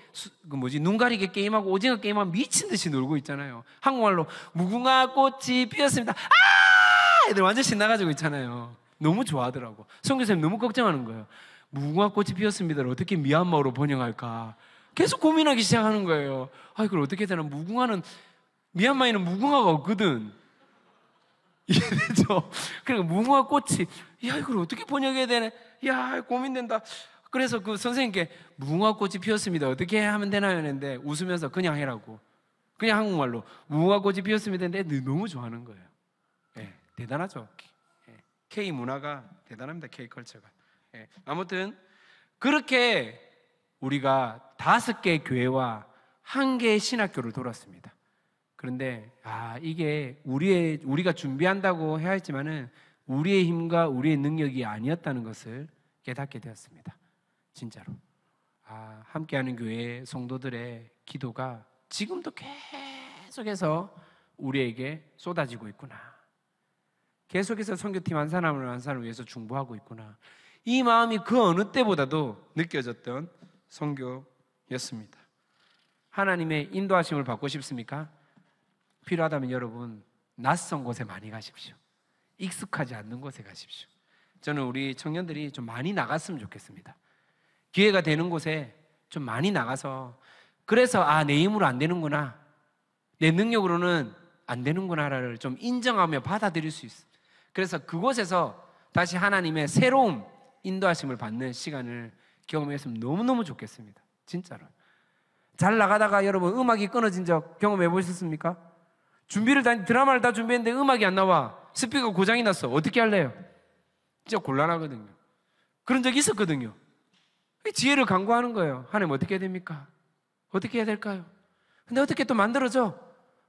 눈 가리개 게임하고 오징어 게임하고 미친 듯이 놀고 있잖아요. 한국말로 무궁화 꽃이 피었습니다. 아! 애들 완전 신나가지고 있잖아요. 너무 좋아하더라고. 선교사님 너무 걱정하는 거예요. 무궁화 꽃이 피었습니다를 어떻게 미얀마어로 번역할까 계속 고민하기 시작하는 거예요. 그걸 어떻게 되나. 무궁화는 미얀마에는 무궁화가 없거든. 이해되죠? 그러니까 무궁화 꽃이, 야, 이걸 어떻게 번역해야 되나? 야, 고민된다. 그래서 그 선생님께 무궁화 꽃이 피었습니다. 어떻게 하면 되나요? 했는데 웃으면서 그냥 해라고. 그냥 한국말로 무궁화 꽃이 피었습니다. 했는데 너무 좋아하는 거예요. 예, 대단하죠. 예, K 문화가 대단합니다. K 컬처가. 예, 아무튼 그렇게 우리가 5개의 교회와 1개의 신학교를 돌았습니다. 그런데 이게 우리가 준비한다고 해야 했지만은 우리의 힘과 우리의 능력이 아니었다는 것을 깨닫게 되었습니다. 진짜로. 함께하는 교회 성도들의 기도가 지금도 계속해서 우리에게 쏟아지고 있구나. 계속해서 선교팀 한 사람을 한 사람을 위해서 중보하고 있구나. 이 마음이 그 어느 때보다도 느껴졌던 선교였습니다. 하나님의 인도하심을 받고 싶습니까? 필요하다면 여러분 낯선 곳에 많이 가십시오. 익숙하지 않는 곳에 가십시오. 저는 우리 청년들이 좀 많이 나갔으면 좋겠습니다. 기회가 되는 곳에 좀 많이 나가서 그래서 내 힘으로 안 되는구나, 내 능력으로는 안 되는구나를 좀 인정하며 받아들일 수 있어요. 그래서 그곳에서 다시 하나님의 새로운 인도하심을 받는 시간을 경험했으면 너무너무 좋겠습니다. 진짜로. 잘 나가다가 여러분 음악이 끊어진 적 경험해 보셨습니까? 드라마를 다 준비했는데 음악이 안 나와. 스피커 고장이 났어. 어떻게 할래요? 진짜 곤란하거든요. 그런 적이 있었거든요. 지혜를 간구하는 거예요. 하나님 어떻게 해야 됩니까? 어떻게 해야 될까요? 근데 어떻게 또 만들어져?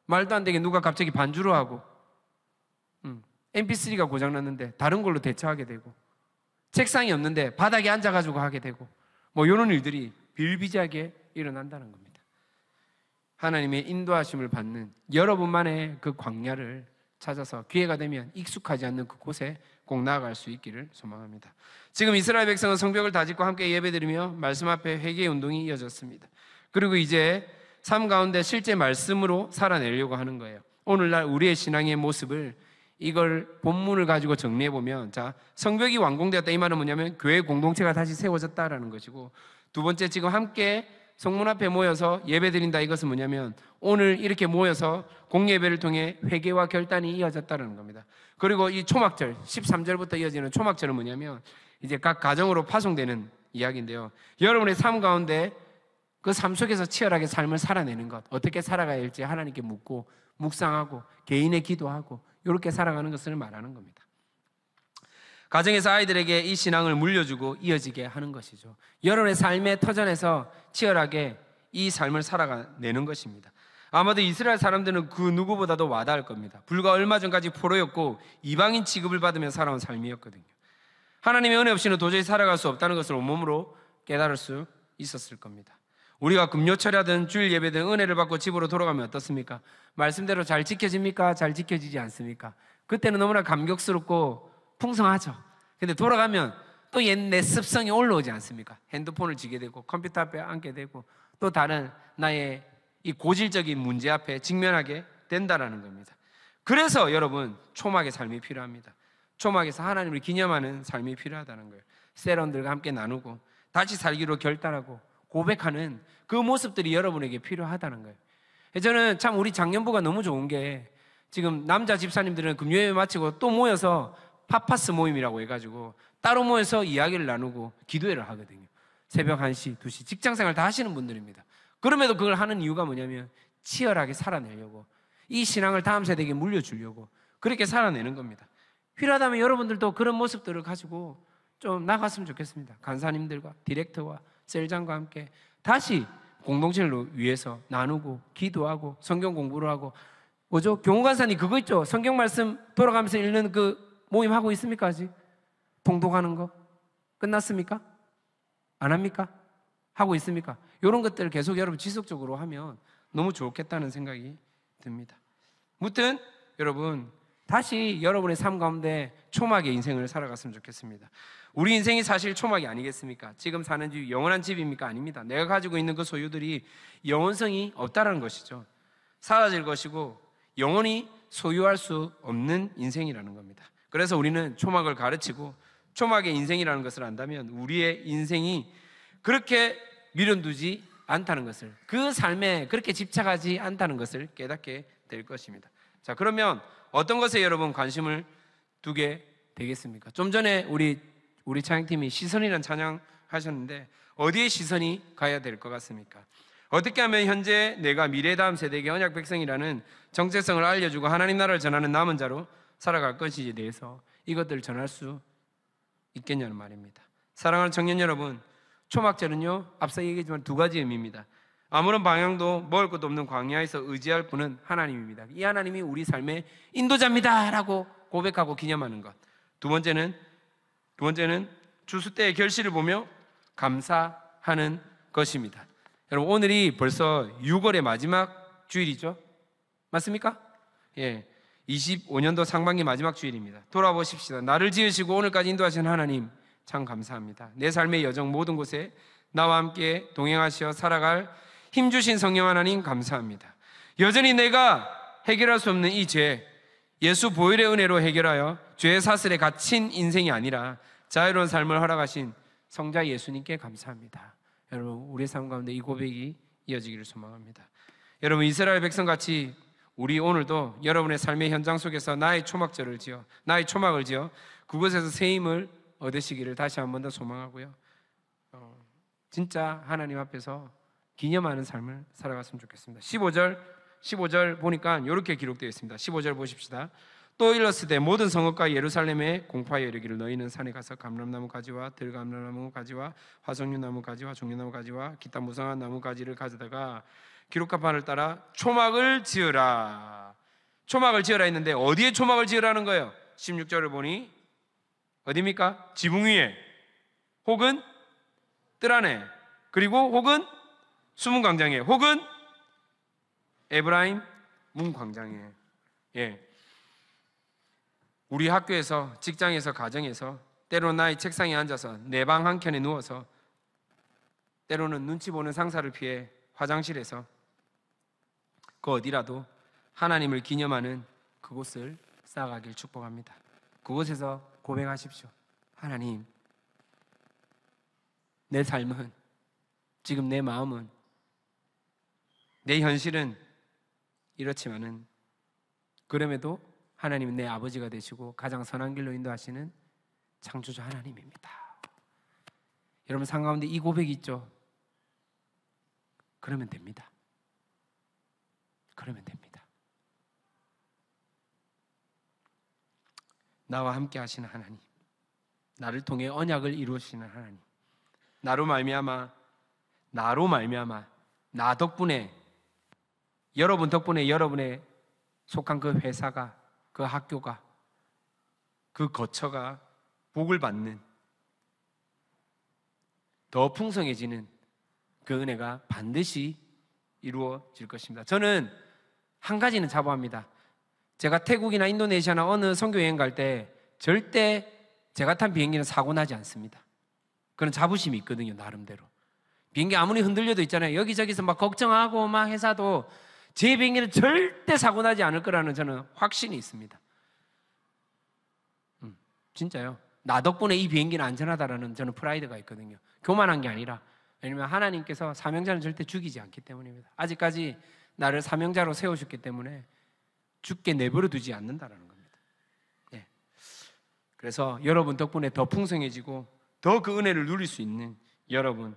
말도 안 되게 누가 갑자기 반주로 하고 MP3가 고장났는데 다른 걸로 대처하게 되고, 책상이 없는데 바닥에 앉아가지고 하게 되고, 이런 일들이 비일비재하게 일어난다는 겁니다. 하나님의 인도하심을 받는 여러분만의 그 광야를 찾아서 기회가 되면 익숙하지 않는 그곳에 꼭 나아갈 수 있기를 소망합니다. 지금 이스라엘 백성은 성벽을 다짓고 함께 예배드리며 말씀 앞에 회개의 운동이 이어졌습니다. 그리고 이제 삶 가운데 실제 말씀으로 살아내려고 하는 거예요. 오늘날 우리의 신앙의 모습을 이걸 본문을 가지고 정리해보면, 성벽이 완공되었다 이 말은 뭐냐면 교회 공동체가 다시 세워졌다라는 것이고, 두 번째 지금 함께 성문 앞에 모여서 예배드린다 이것은 뭐냐면 오늘 이렇게 모여서 공예배를 통해 회개와 결단이 이어졌다는 겁니다. 그리고 이 초막절 13절부터 이어지는 초막절은 뭐냐면 이제 각 가정으로 파송되는 이야기인데요, 여러분의 삶 가운데 그 삶 속에서 치열하게 삶을 살아내는 것, 어떻게 살아가야 할지 하나님께 묻고 묵상하고 개인의 기도하고 이렇게 살아가는 것을 말하는 겁니다. 가정에서 아이들에게 이 신앙을 물려주고 이어지게 하는 것이죠. 여러분의 삶의 터전에서 치열하게 이 삶을 살아내는 것입니다. 아마도 이스라엘 사람들은 그 누구보다도 와닿을 겁니다. 불과 얼마 전까지 포로였고 이방인 취급을 받으며 살아온 삶이었거든요. 하나님의 은혜 없이는 도저히 살아갈 수 없다는 것을 온몸으로 깨달을 수 있었을 겁니다. 우리가 금요철이든 주일 예배든 은혜를 받고 집으로 돌아가면 어떻습니까? 말씀대로 잘 지켜집니까? 잘 지켜지지 않습니까? 그때는 너무나 감격스럽고 풍성하죠. 근데 돌아가면 또 옛내 습성이 올라오지 않습니까? 핸드폰을 쥐게 되고 컴퓨터 앞에 앉게 되고 또 다른 나의 이 고질적인 문제 앞에 직면하게 된다는 겁니다. 그래서 여러분 초막의 삶이 필요합니다. 초막에서 하나님을 기념하는 삶이 필요하다는 거예요. 세런들과 함께 나누고 다시 살기로 결단하고 고백하는 그 모습들이 여러분에게 필요하다는 거예요. 저는 참 우리 장년부가 너무 좋은 게, 지금 남자 집사님들은 금요일 마치고 또 모여서 파파스 모임이라고 해가지고 따로 모여서 이야기를 나누고 기도회를 하거든요. 새벽 1시, 2시 직장생활 다 하시는 분들입니다. 그럼에도 그걸 하는 이유가 뭐냐면 치열하게 살아내려고, 이 신앙을 다음 세대에게 물려주려고 그렇게 살아내는 겁니다. 필요하다면 여러분들도 그런 모습들을 가지고 좀 나갔으면 좋겠습니다. 간사님들과 디렉터와 셀장과 함께 다시 공동체를 위해서 나누고 기도하고 성경 공부를 하고, 교무간사님 그거 있죠? 성경 말씀 돌아가면서 읽는 그 모임 하고 있습니까? 아직? 통독하는 거 끝났습니까? 안 합니까? 하고 있습니까? 이런 것들을 계속 여러분 지속적으로 하면 너무 좋겠다는 생각이 듭니다. 무튼 여러분 다시 여러분의 삶 가운데 초막의 인생을 살아갔으면 좋겠습니다. 우리 인생이 사실 초막이 아니겠습니까? 지금 사는 집 영원한 집입니까? 아닙니다. 내가 가지고 있는 그 소유들이 영원성이 없다라는 것이죠. 사라질 것이고 영원히 소유할 수 없는 인생이라는 겁니다. 그래서 우리는 초막을 가르치고 초막의 인생이라는 것을 안다면 우리의 인생이 그렇게 미련두지 않다는 것을, 그 삶에 그렇게 집착하지 않다는 것을 깨닫게 될 것입니다. 자, 그러면 어떤 것에 여러분 관심을 두게 되겠습니까? 좀 전에 우리 찬양팀이 시선이라는 찬양 하셨는데 어디에 시선이 가야 될 것 같습니까? 어떻게 하면 현재 내가 미래 다음 세대에게 언약 백성이라는 정체성을 알려주고 하나님 나라를 전하는 남은 자로 살아갈 것인지에 대해서 이것들을 전할 수 있겠냐는 말입니다. 사랑하는 청년 여러분, 초막절은요, 앞서 얘기했지만 두 가지 의미입니다. 아무런 방향도 먹을 것도 없는 광야에서 의지할 분은 하나님입니다. 이 하나님이 우리 삶의 인도자입니다 라고 고백하고 기념하는 것. 두 번째는 주수 때의 결실을 보며 감사하는 것입니다. 여러분, 오늘이 벌써 6월의 마지막 주일이죠? 맞습니까? 예, 25년도 상반기 마지막 주일입니다. 돌아보십시다. 나를 지으시고 오늘까지 인도하신 하나님 참 감사합니다. 내 삶의 여정 모든 곳에 나와 함께 동행하시어 살아갈 힘주신 성령 하나님 감사합니다. 여전히 내가 해결할 수 없는 이 죄, 예수 보혈의 은혜로 해결하여 죄의 사슬에 갇힌 인생이 아니라 자유로운 삶을 허락하신 성자 예수님께 감사합니다. 여러분, 우리의 삶 가운데 이 고백이 이어지기를 소망합니다. 여러분, 이스라엘 백성같이 우리 오늘도 여러분의 삶의 현장 속에서 나의 초막을 지어 그곳에서 새 힘을 얻으시기를 다시 한 번 더 소망하고요, 진짜 하나님 앞에서 기념하는 삶을 살아갔으면 좋겠습니다. 15절 보니까 이렇게 기록되어 있습니다. 15절 보십시다. 또 일렀으되 모든 성읍과 예루살렘에 공파하여 이르기를 너희는 산에 가서 감람나무 가지와 들감람나무 가지와 화석류나무 가지와 종려나무 가지와 기타 무성한 나무 가지를 가져다가 기록한 바를 따라 초막을 지으라. 초막을 지으라 했는데 어디에 초막을 지으라는 거예요? 16절을 보니 어디입니까? 지붕 위에, 혹은 뜰 안에, 그리고 혹은 수문 광장에, 혹은 에브라임 문 광장에. 예. 우리 학교에서, 직장에서, 가정에서, 때로는 나의 책상에 앉아서 내 방 한켠에 누워서, 때로는 눈치 보는 상사를 피해 화장실에서, 그 어디라도 하나님을 기념하는 그곳을 쌓아가길 축복합니다. 그곳에서 고백하십시오. 하나님, 내 삶은, 지금 내 마음은, 내 현실은 이렇지만은 그럼에도 하나님은 내 아버지가 되시고 가장 선한 길로 인도하시는 창조주 하나님입니다. 여러분, 삶 가운데 이 고백이 있죠? 그러면 됩니다. 그러면 됩니다. 나와 함께 하시는 하나님, 나를 통해 언약을 이루시는 하나님, 나로 말미암아 나 덕분에, 여러분 덕분에 여러분의 속한 그 회사가, 그 학교가, 그 거처가 복을 받는, 더 풍성해지는 그 은혜가 반드시 이루어질 것입니다. 저는 한 가지는 자부합니다. 제가 태국이나 인도네시아나 어느 선교 여행 갈 때 절대 제가 탄 비행기는 사고 나지 않습니다. 그런 자부심이 있거든요, 나름대로. 비행기 아무리 흔들려도 있잖아요. 여기저기서 막 걱정하고 막 해서도 제 비행기는 절대 사고 나지 않을 거라는 저는 확신이 있습니다. 진짜요. 나 덕분에 이 비행기는 안전하다라는 저는 프라이드가 있거든요. 교만한 게 아니라, 왜냐면 하나님께서 사명자는 절대 죽이지 않기 때문입니다. 아직까지 나를 사명자로 세우셨기 때문에 죽게 내버려 두지 않는다라는 겁니다. 예. 그래서 여러분 덕분에 더 풍성해지고 더 그 은혜를 누릴 수 있는 여러분,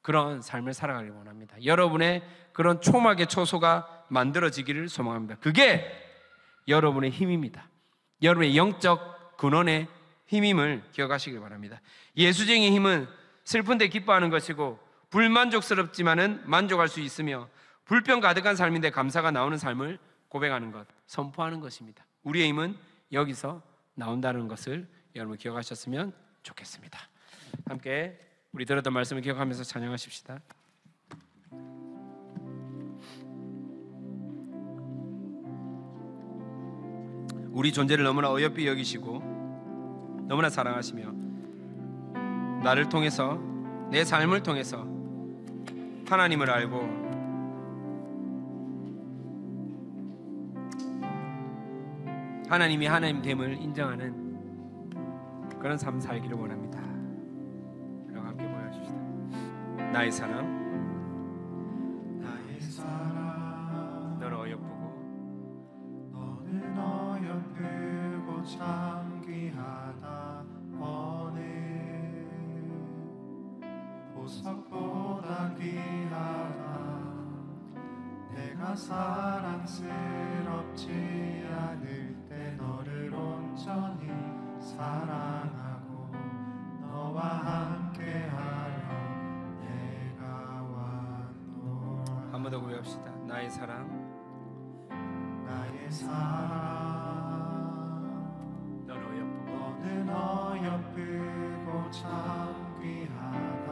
그런 삶을 살아가길 원합니다. 여러분의 그런 초막의 초소가 만들어지기를 소망합니다. 그게 여러분의 힘입니다. 여러분의 영적 근원의 힘임을 기억하시길 바랍니다. 예수쟁이 힘은 슬픈데 기뻐하는 것이고, 불만족스럽지만은 만족할 수 있으며, 불평 가득한 삶인데 감사가 나오는 삶을 고백하는 것, 선포하는 것입니다. 우리의 힘은 여기서 나온다는 것을 여러분 기억하셨으면 좋겠습니다. 함께 우리 들었던 말씀을 기억하면서 찬양하십시다. 우리 존재를 너무나 어여삐 여기시고 너무나 사랑하시며, 나를 통해서, 내 삶을 통해서 하나님을 알고 하나님이 하나님됨을 인정하는 그런 삶 살기를 원합니다. 여러분 함께 보여주시다. 나의 사랑, 참 귀하다. 어느 보석보다 귀하다. 내가 사랑스럽지 않을 때 너를 온전히 사랑하고 너와 함께하려 내가 왔노라. 한 번 더 고백합시다. 나의 사랑, 나의 사랑, 너는 어여쁘고 너는 어여쁘고 참 귀하다.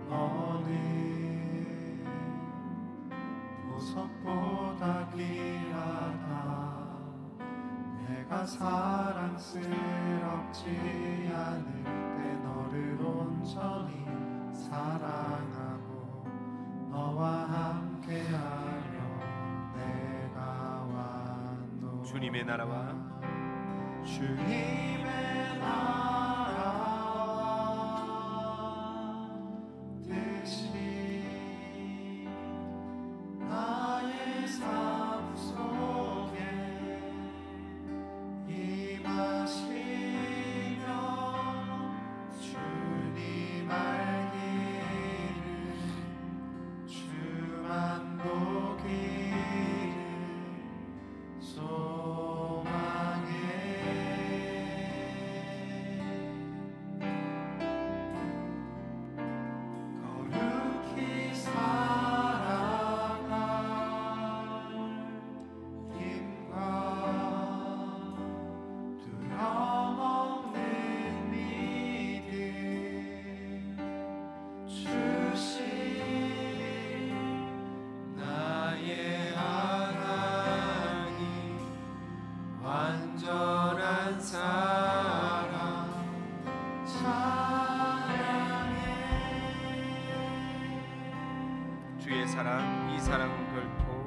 너는 보석보다 귀하다. 내가 사랑스럽지 않을 때 너를 온전히 사랑하고 너와 함께하려 내가 왔노라. 주님의 나라와 주님의 나라와 뜻이 나의 삶 속에 임하시며 주님 알기를 주만 보기를 소망해. 거룩히 살아갈 힘과 두려움없는 믿음 주신 나의 하나님, 완전한 사랑 찬양해. 주의 사랑, 이 사랑은 결코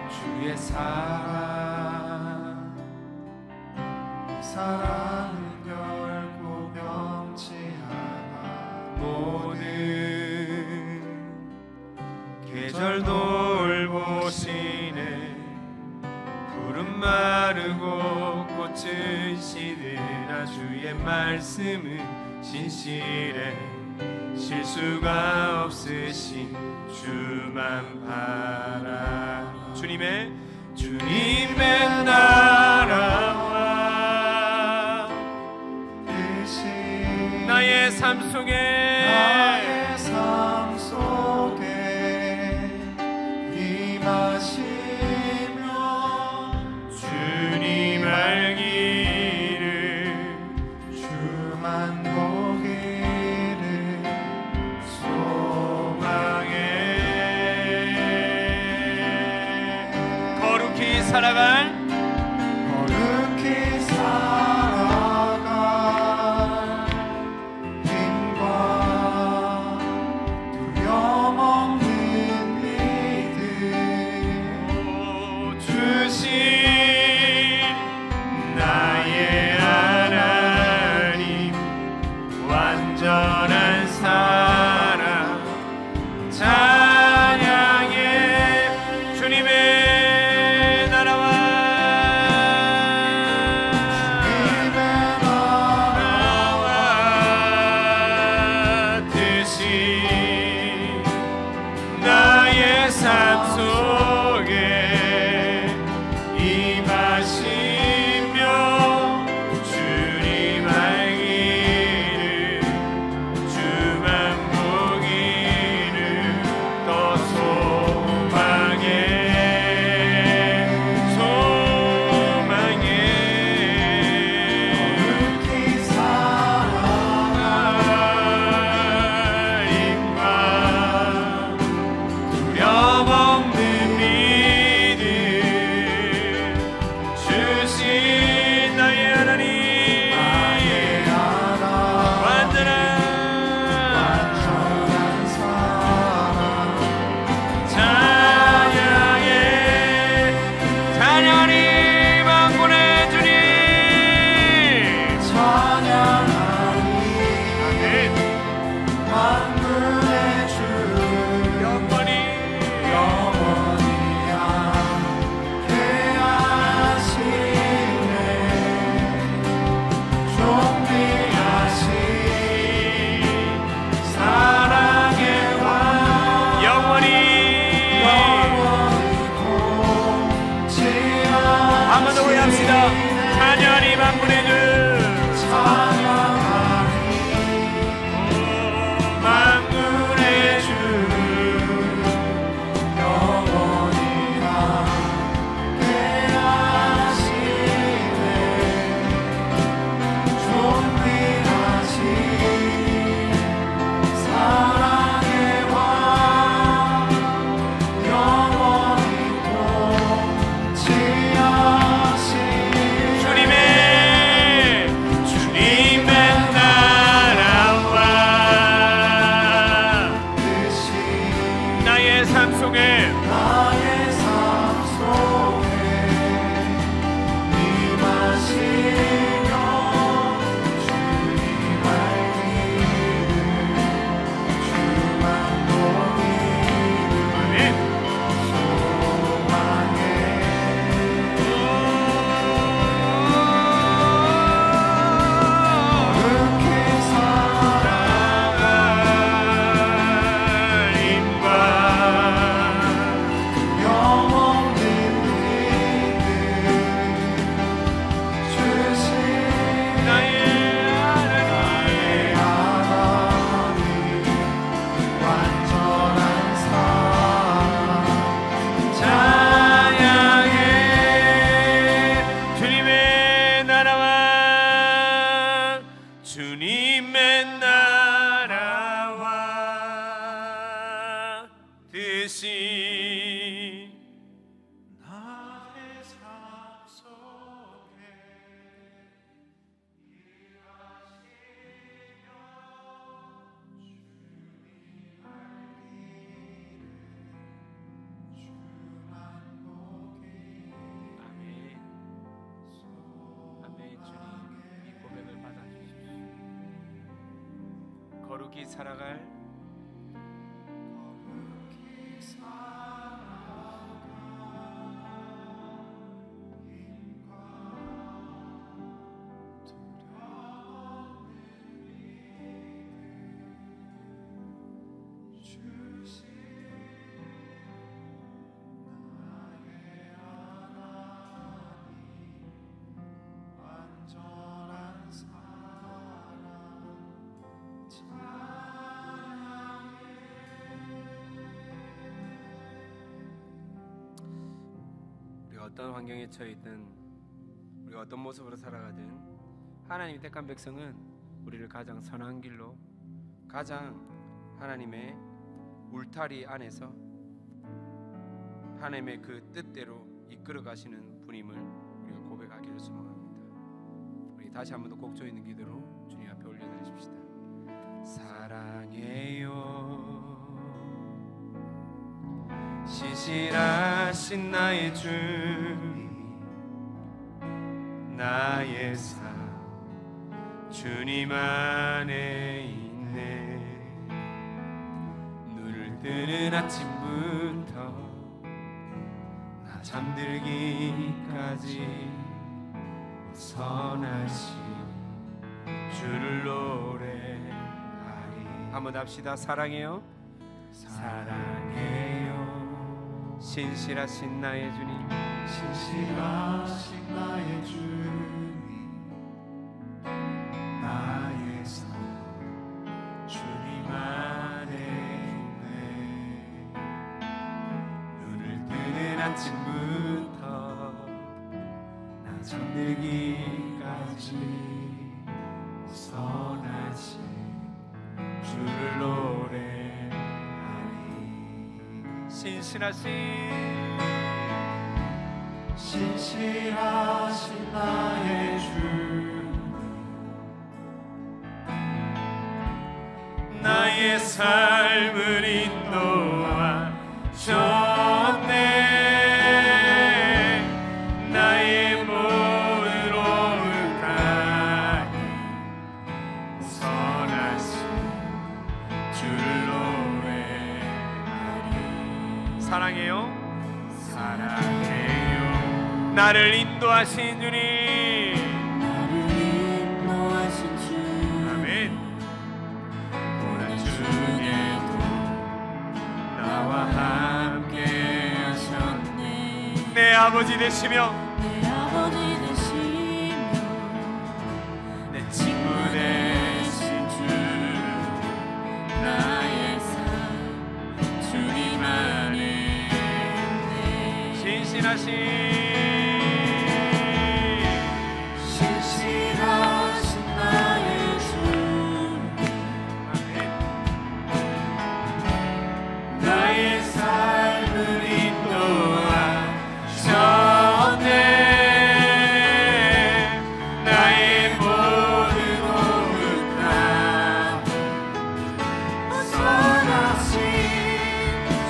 주의 사랑, 이 사랑은 결코 변치 않아. 모든 계절 돌보시네. 푸른 마르고 꽃은 시드나 주의 말씀은 진실해. 실수가 없으신 주만 바라. 주님의 나라와 뜻이 나의 삶 속에 임하시며 주님 알기를 주만 보기를 소망해. 거룩히 살아갈 힘과 두려움 없는 믿음 주신 나의 하나님, 완전한 사랑 찬양해. 주님의 나라와 찬양합시다. 하나님 한 분의 주 만군의 주 영원히 함께하시네. 존귀하신 사랑의 왕 영원히 통치하시네. 주님의 나라와 나의 삶 속에 임하시며 주님 알기를 주만 보기를 소망해. 그렇게 사랑하님과 영원히 믿음 주신 나의 하나님 완전한 사랑 찬양해. 주님의 나라와 주님의 나라와 뜻이 나의 삶 속에 아멘. 아멘. 주님 이 고백을 받아주십시오. 거룩히 살아갈 완전한 사랑 우리가 어떤 환경에 처해 있든 우리가 어떤 모습으로 살아가든 하나님이 택한 백성은 우리를 가장 선한 길로 가장 하나님의 울타리 안에서 하나님의 그 뜻대로 이끌어 가시는 분임을 우리가 고백하기를 소망합니다. 우리 다시 한 번 더 곡조 있는 기도로 주님 앞에 올려드리십시다. 사랑해요 신실하신 나의 주 나의 삶 주님 안에 있네. 눈을 뜨는 아침부터 나 잠들기까지 선하신 주를 노래하리. 한번 합시다. 사랑해요 사랑해요 신실하신 나의 주님 신실하신 나의 주님 나의 삶 주님 안에 있네. 눈을 뜨는 아침부터 나 잠들기까지 선하신 주를 노래하리. 신실하신 나의 주 나의 삶을 인도하셨네. 나의 모든 오를 다해 선하신 주를 노래하리. 사랑해요 사랑해요 나를 인도하신 주님. 나를 인도하신 주 아멘. 고난 중에도 나와 함께 하셨네. 내 아버지 되시며 내 아버지 신실하신 나의 주 나의 삶을 인도하셨네 나의 모든 오늘 다 선하신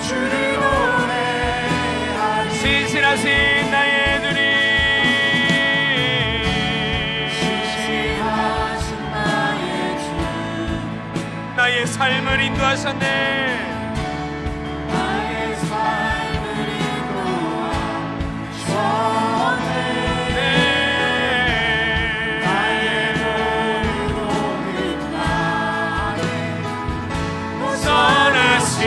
주를 노래하리 신실하신 나의 주님 신실하신 나의 주 나의 삶을 인도하셨네 나의 삶을 인도하셨네 나의 모든 오늘 날에 선하신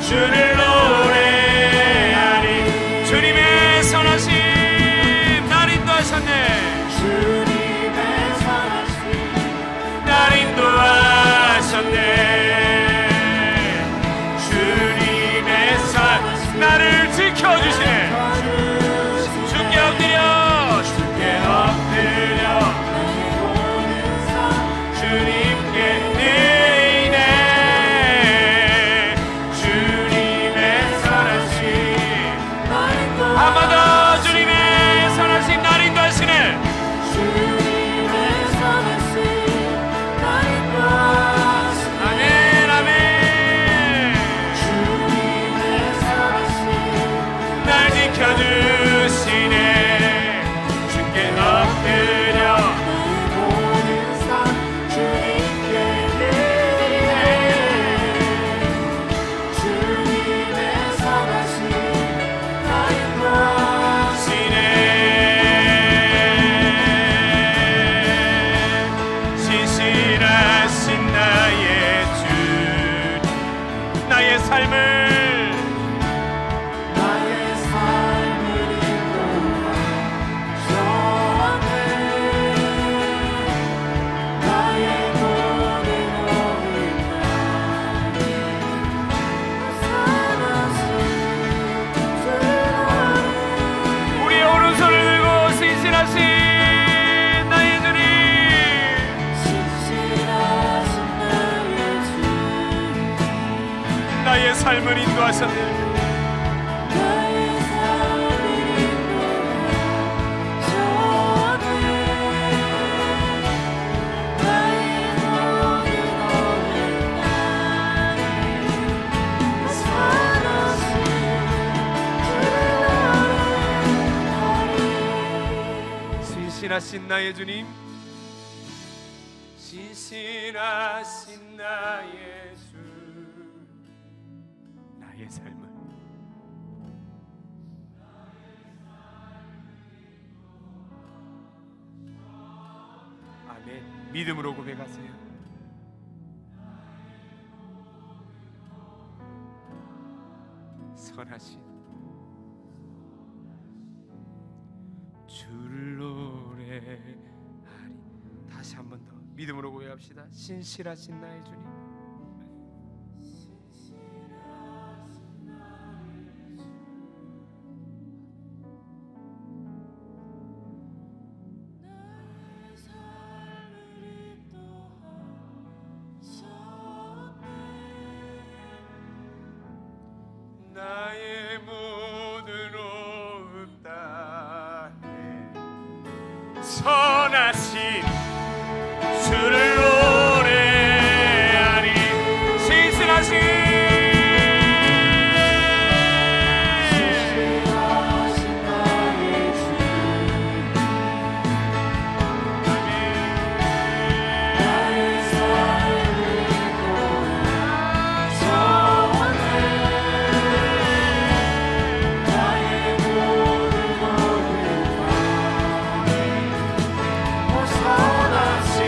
주를 노래하리 주님의 선하심 날 인도하셨네 주님의 선하심 날 인도하셨네 주님의 선 나를 지켜주시네 주께 엎드려 주께 엎드려 주님께 드리네 주님의 선하심 한 번 더 주님의 선하심 날 인도하시네 주님의 선하심 날 인도하시네 아멘 아멘 주님의 선하심 날 지켜주시네 주께 엎드려 나의 모든 삶 주님께 드리네 주님의 선하심 날 인도하시네 신실하신 나의 주 나의 삶을 나의 삶을 인도하셨네 나의 모든 오늘 날에 선하신 주를 우리의 오른손을 들고 신실하신 나의 주님 신실하신 나의 주 나의 삶을 인도하셨네 나의 삶을 인도하셨네 나의 모든 오늘 날에 선하신 주를 노래하리 신실하신 나의 주님 신실하신 나의 주 나의 삶을 아멘 믿음으로 고백하세요 선하신 주를 노래하리 다시 한 번 더 믿음으로 고백합시다 신실하신 나의 주님 나의 삶을 인도하셨네 나의 모든 오흡 다해 선하신 주를 노래하리 신실하신 신실하신 나의 주 나의 삶을 인도하셨네 나의 모든 오늘 날에 선하신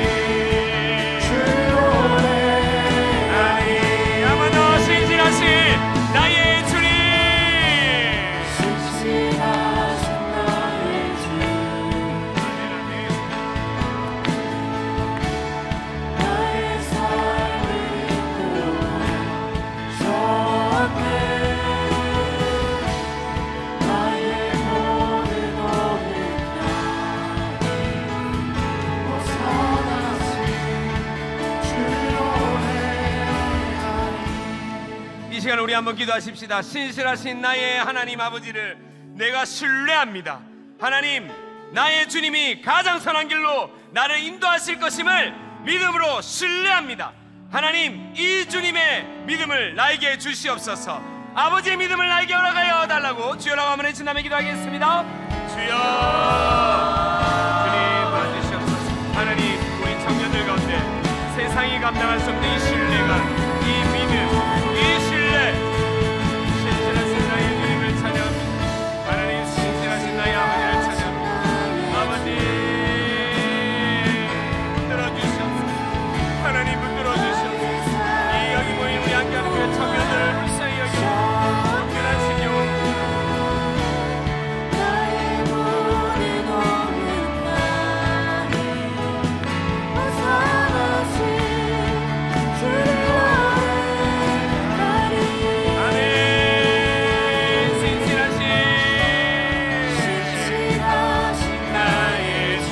우리 한번 기도하십시다. 신실하신 나의 하나님 아버지를 내가 신뢰합니다. 하나님, 나의 주님이 가장 선한 길로 나를 인도하실 것임을 믿음으로 신뢰합니다. 하나님, 이 주님의 믿음을 나에게 주시옵소서. 아버지의 믿음을 나에게 허락하여 달라고 주여라고 한번 외친다면 기도하겠습니다. 주여, 주님 도와주시옵소서. 하나님, 우리 청년들 가운데 세상이 감당할 수 없는 이 신뢰가, 이 믿음, 이 신뢰, 신실하신 나의 주님을 찬양합니다. 하나님, 신실하신 나의 아버지를 찬양합니다. 아버지 붙들어 주시옵소서. 하나님 붙들어 주시옵소서. 이 여기 모인 우리 함께하는 그 청년들을 불쌍히 여기고 특별하신 영혼 나의 모든 오는 날이 어서라신 주를 아뢰 아멘. 신실하신 나의 주,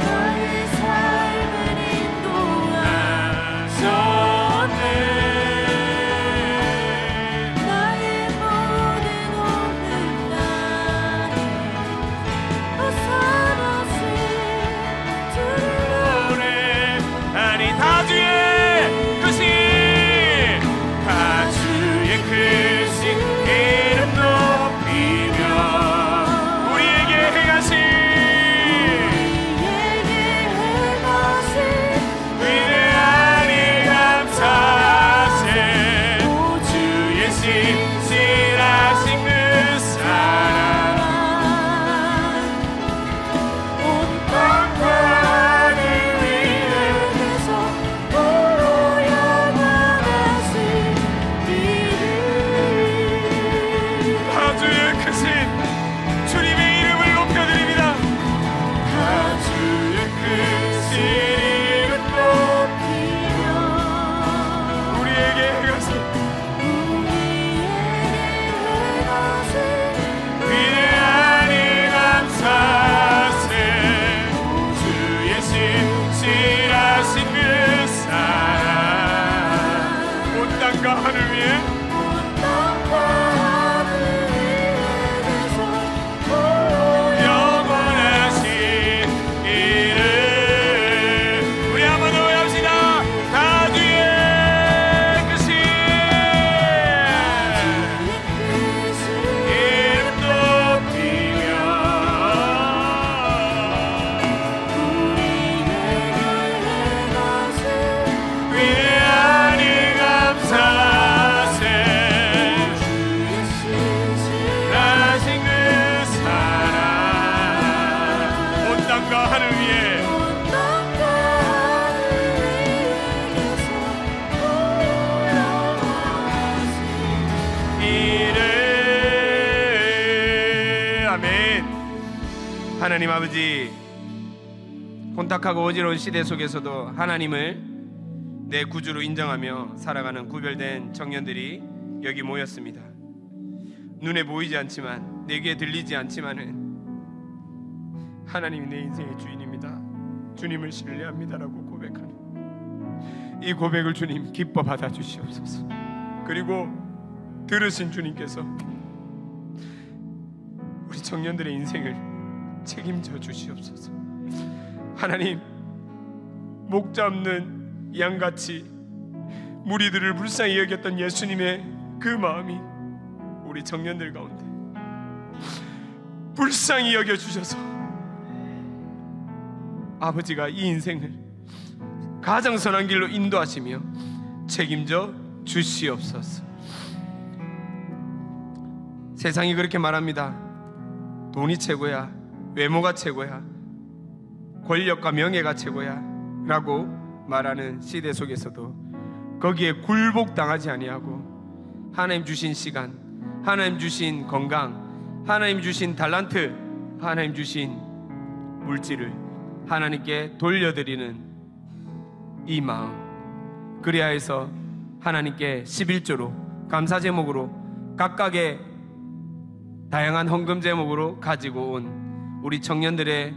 나의 삶을 인도하셨네. 나의 모든 오는 날이 어서라신 주를 노래 아니 다 주의 크신, 다 주의 크신 이름 높이며 우리에게 행하신 우리에게 행하신 위대한 일 감사세. 주의 신실하신 그 사랑 온 땅과 하늘 위에서 홀로 영원하신 이름. 다 주의 크신 주님의 이름을 높여드립니다. 다 주의 크신 이름 높이며 우리에게 행하신 우리에게 행하신 위대한 일 감사세. 주의 신실하신 그 사랑 온 땅과 하늘 위에 온 땅과 하늘 위에서 홀로 영원하신 이름. 우리 한번 더 외합시다. 다 주의 크신 이름 높이며 위대한 일 감사세. 신실하신 그 사랑 온 땅과 하늘 위에 이름. 아멘. 하나님 아버지, 혼탁하고 어지러운 시대 속에서도 하나님을 내 구주로 인정하며 살아가는 구별된 청년들이 여기 모였습니다. 눈에 보이지 않지만, 내 귀에 들리지 않지만은 하나님이 내 인생의 주인입니다, 주님을 신뢰합니다라고 고백하는 이 고백을 주님 기뻐 받아주시옵소서. 그리고 들으신 주님께서 우리 청년들의 인생을 책임져 주시옵소서. 하나님, 목자 없는 양같이 무리들을 불쌍히 여겼던 예수님의 그 마음이 우리 청년들 가운데 불쌍히 여겨주셔서 아버지가 이 인생을 가장 선한 길로 인도하시며 책임져 주시옵소서. 세상이 그렇게 말합니다. 돈이 최고야, 외모가 최고야, 권력과 명예가 최고야 라고 말하는 시대 속에서도 거기에 굴복당하지 아니하고 하나님 주신 시간, 하나님 주신 건강, 하나님 주신 달란트, 하나님 주신 물질을 하나님께 돌려드리는 이 마음, 그래야 해서 하나님께 11조로 감사 제목으로 각각의 다양한 헌금 제목으로 가지고 온 우리 청년들의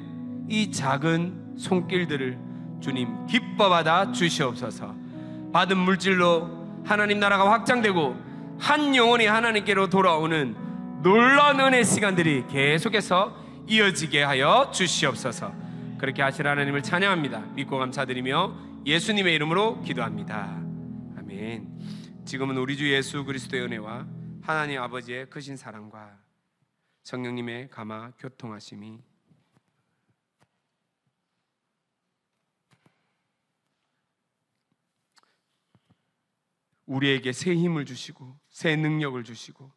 이 작은 손길들을 주님 기뻐받아 주시옵소서. 받은 물질로 하나님 나라가 확장되고 한 영혼이 하나님께로 돌아오는 놀라운 은혜 시간들이 계속해서 이어지게 하여 주시옵소서. 그렇게 하실 하나님을 찬양합니다. 믿고 감사드리며 예수님의 이름으로 기도합니다. 아멘. 지금은 우리 주 예수 그리스도의 은혜와 하나님 아버지의 크신 사랑과 성령님의 감화 교통하심이 우리에게 새 힘을 주시고 새 능력을 주시고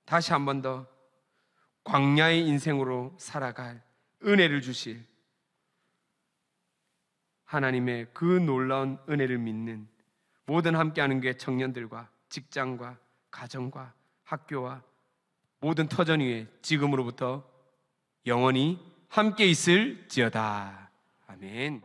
다시 한 번 더 광야의 인생으로 살아갈 은혜를 주실 하나님의 그 놀라운 은혜를 믿는 모든 함께하는 교회 청년들과 직장과 가정과 학교와 모든 터전 위에 지금으로부터 영원히 함께 있을지어다. 아멘.